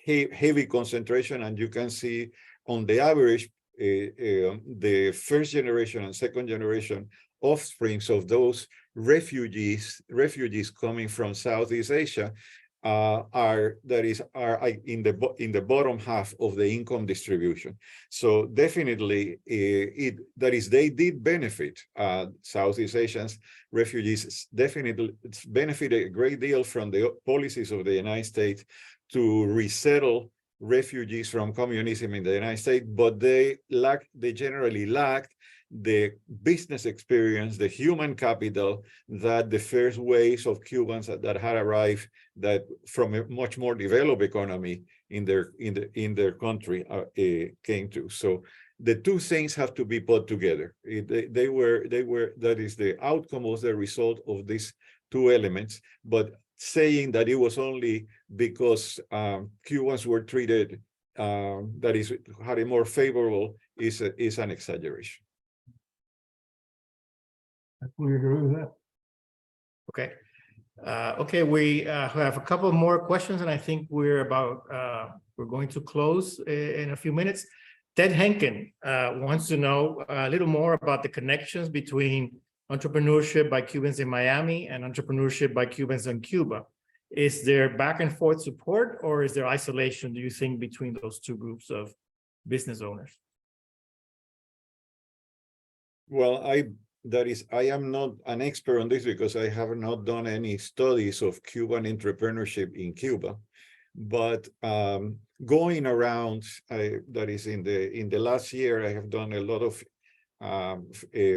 Speaker 3: heavy concentration, and you can see on the average the first generation and second generation offsprings of those refugees coming from Southeast Asia are in the bottom half of the income distribution. So definitely, they did benefit. Southeast Asians, refugees definitely benefited a great deal from the policies of the United States to resettle refugees from communism in the United States, but they generally lacked the business experience, the human capital that the first waves of Cubans that had arrived that from a much more developed economy in their country came to. So the two things have to be put together. That is, the outcome was the result of these two elements, but saying that it was only because Cubans were treated that is had a more favorable is an exaggeration.
Speaker 4: I fully agree with that.
Speaker 2: Okay. Okay, we have a couple more questions, and I think we're going to close in a few minutes. Ted Henkin wants to know a little more about the connections between entrepreneurship by Cubans in Miami and entrepreneurship by Cubans in Cuba. Is there back and forth support, or is there isolation, do you think, between those two groups of business owners?
Speaker 3: Well, I am not an expert on this because I have not done any studies of Cuban entrepreneurship in Cuba, but going around, that is in the last year, I have done a lot of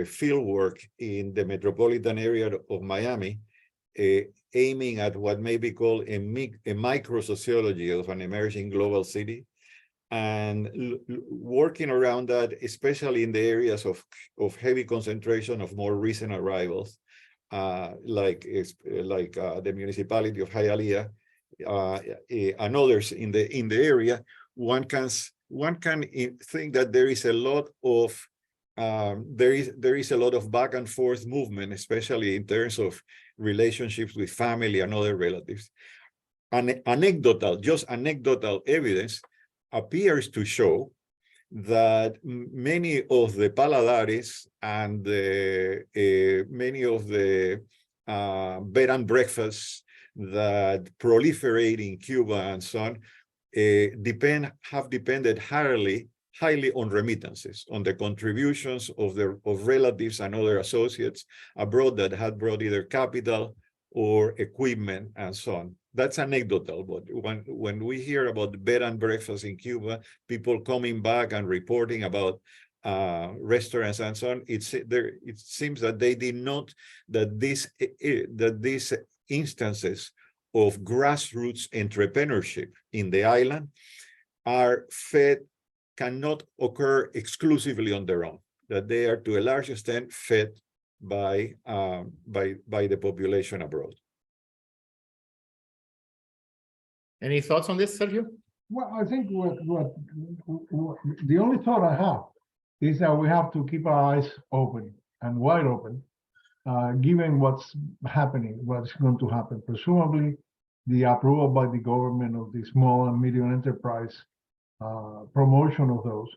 Speaker 3: field work in the metropolitan area of Miami, aiming at what may be called a micro-sociology of an emerging global city, and working around that, especially in the areas of heavy concentration of more recent arrivals, like the municipality of Hialeah and others in the area. One can think that there is a lot of there is a lot of back and forth movement, especially in terms of relationships with family and other relatives. Just anecdotal evidence appears to show that many of the paladares and many of the bed and breakfasts that proliferate in Cuba and so on have depended highly on remittances, on the contributions of relatives and other associates abroad that had brought either capital or equipment and so on. That's anecdotal, but when we hear about the bed and breakfast in Cuba, people coming back and reporting about restaurants and so on, it seems that they did not, that these instances of grassroots entrepreneurship in the island cannot occur exclusively on their own, that they are to a large extent fed by the population abroad.
Speaker 2: Any thoughts on this, Sergio?
Speaker 4: Well, I think what the only thought I have is that we have to keep our eyes open and wide open, given what's happening, what's going to happen. Presumably, the approval by the government of the small and medium enterprise promotion of those,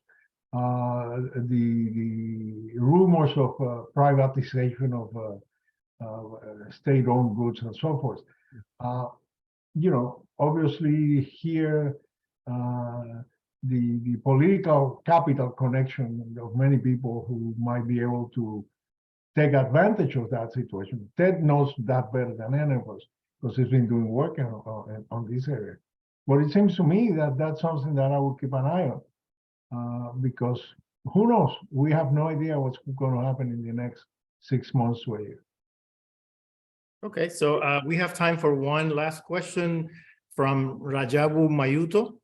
Speaker 4: the rumors of privatization of state-owned goods and so forth. Obviously here, the political capital connection of many people who might be able to take advantage of that situation. Ted knows that better than any of us because he's been doing work on this area. But it seems to me that that's something that I will keep an eye on because who knows? We have no idea what's going to happen in the next 6 months to a year.
Speaker 2: Okay, so we have time for one last question from Rajabu Mayuto.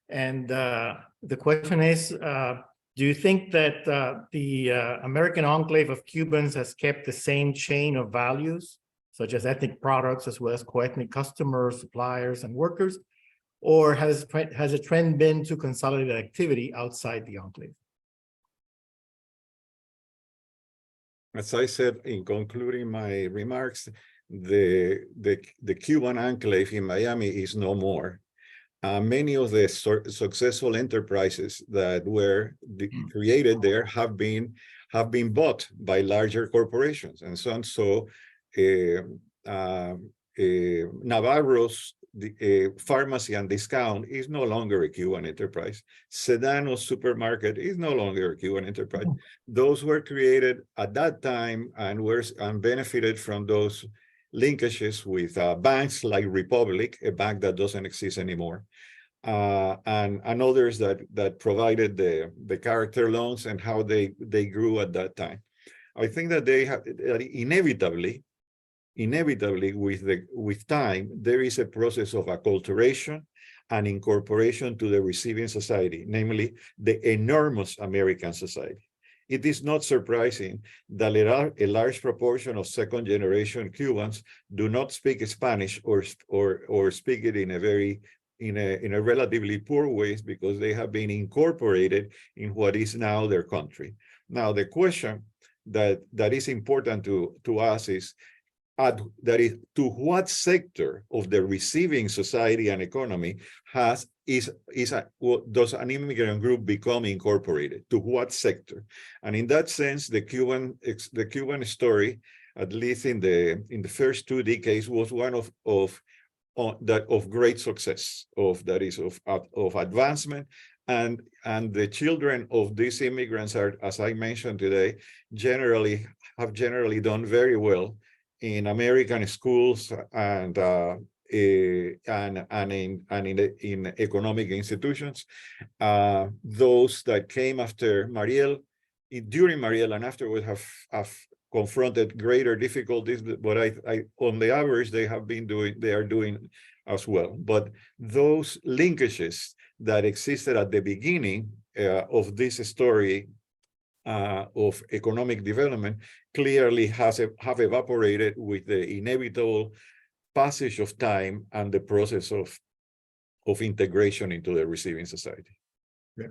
Speaker 2: And the question is, do you think that the American enclave of Cubans has kept the same chain of values, such as ethnic products, as well as co-ethnic customers, suppliers, and workers? Or has a trend been to consolidate activity outside the enclave?
Speaker 3: As I said in concluding my remarks, the Cuban enclave in Miami is no more. Many of the successful enterprises that were created there have been bought by larger corporations and so on. So Navarros the pharmacy and discount is no longer a Cuban enterprise. Sedano's supermarket is no longer a Cuban enterprise. Those were created at that time and benefited from those linkages with banks like Republic, a bank that doesn't exist anymore, and others that provided the character loans and how they grew at that time. I think that they have inevitably with time, there is a process of acculturation and incorporation to the receiving society, namely the enormous American society. It is not surprising that a large proportion of second-generation Cubans do not speak Spanish or speak it in a relatively poor ways because they have been incorporated in what is now their country. Now, the question that is important to us is, to what sector of the receiving society and economy does an immigrant group become incorporated? To what sector? And in that sense, the Cuban story, at least in the first 2 decades, was one of great success, of advancement. And the children of these immigrants are, as I mentioned today, have generally done very well in American schools and in economic institutions. Those that came after Mariel, during Mariel and afterwards have confronted greater difficulties, but on the average they are doing as well. But those linkages that existed at the beginning of this story of economic development clearly have evaporated with the inevitable passage of time and the process of integration into the receiving society.
Speaker 2: Yeah.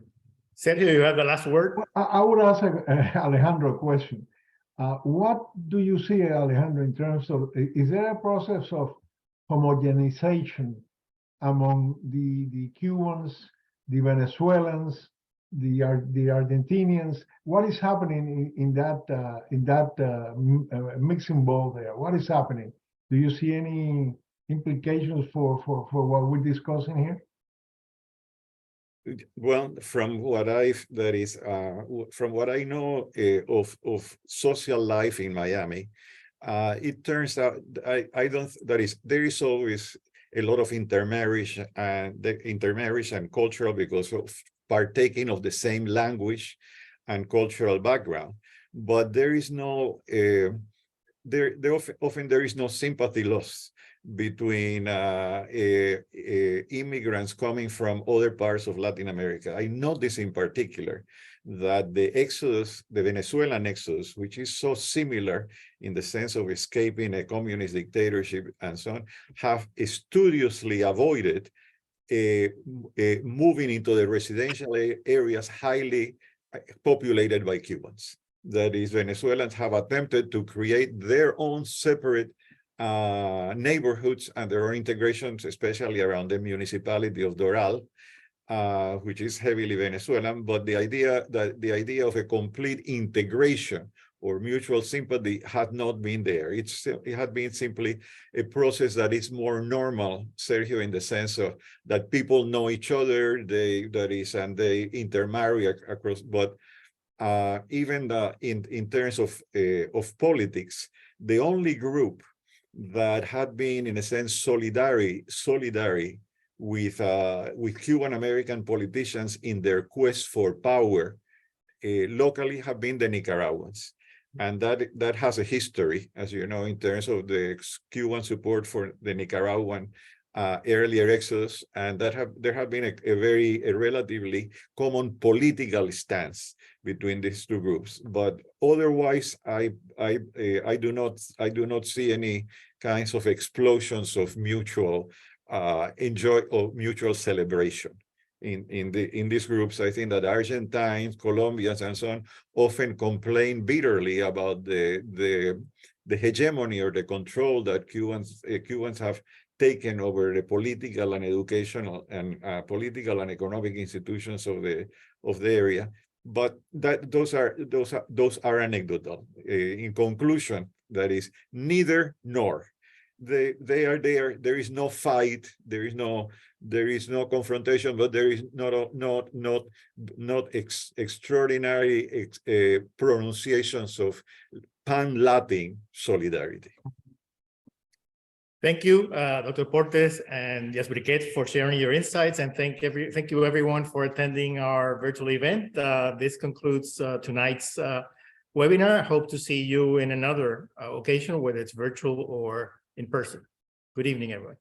Speaker 2: Sergio, you have the last word.
Speaker 4: I would ask Alejandro a question. What do you see, Alejandro, in terms of, is there a process of homogenization among the Cubans, the Venezuelans, the Argentinians? What is happening in that mixing bowl there? What is happening? Do you see any implications for what we're discussing here?
Speaker 3: Well, from what I know of social life in Miami, it turns out there is always a lot of intermarriage and cultural, because of partaking of the same language and cultural background, but there is no often there is no sympathy lost between immigrants coming from other parts of Latin America. I notice in particular that the Venezuelan exodus, which is so similar in the sense of escaping a communist dictatorship and so on, have studiously avoided moving into the residential areas highly populated by Cubans. That is, Venezuelans have attempted to create their own separate neighborhoods and their own integrations, especially around the municipality of Doral, which is heavily Venezuelan. But the idea of a complete integration or mutual sympathy had not been there. It had been simply a process that is more normal, Sergio, in the sense of that people know each other, and they intermarry across. But even in terms of politics, the only group that had been, in a sense, solidary with Cuban American politicians in their quest for power locally have been the Nicaraguans. And that has a history, as you know, in terms of the Cuban support for the Nicaraguan earlier exodus, and there have been a relatively common political stance between these two groups. But otherwise, I do not see any kinds of explosions of mutual enjoy or mutual celebration in these groups. I think that Argentines, Colombians, and so on often complain bitterly about the hegemony or the control that Cubans have taken over the political and educational and political and economic institutions of the area. But those are anecdotal. In conclusion, that is neither nor. they are there. There is no fight. There is no confrontation, but there is not extraordinary pronunciations of pan-Latin solidarity.
Speaker 2: Thank you, Dr. Portes and Yes Briquet for sharing your insights, and thank you everyone for attending our virtual event. This concludes tonight's webinar. I hope to see you in another occasion, whether it's virtual or in person. Good evening, everyone.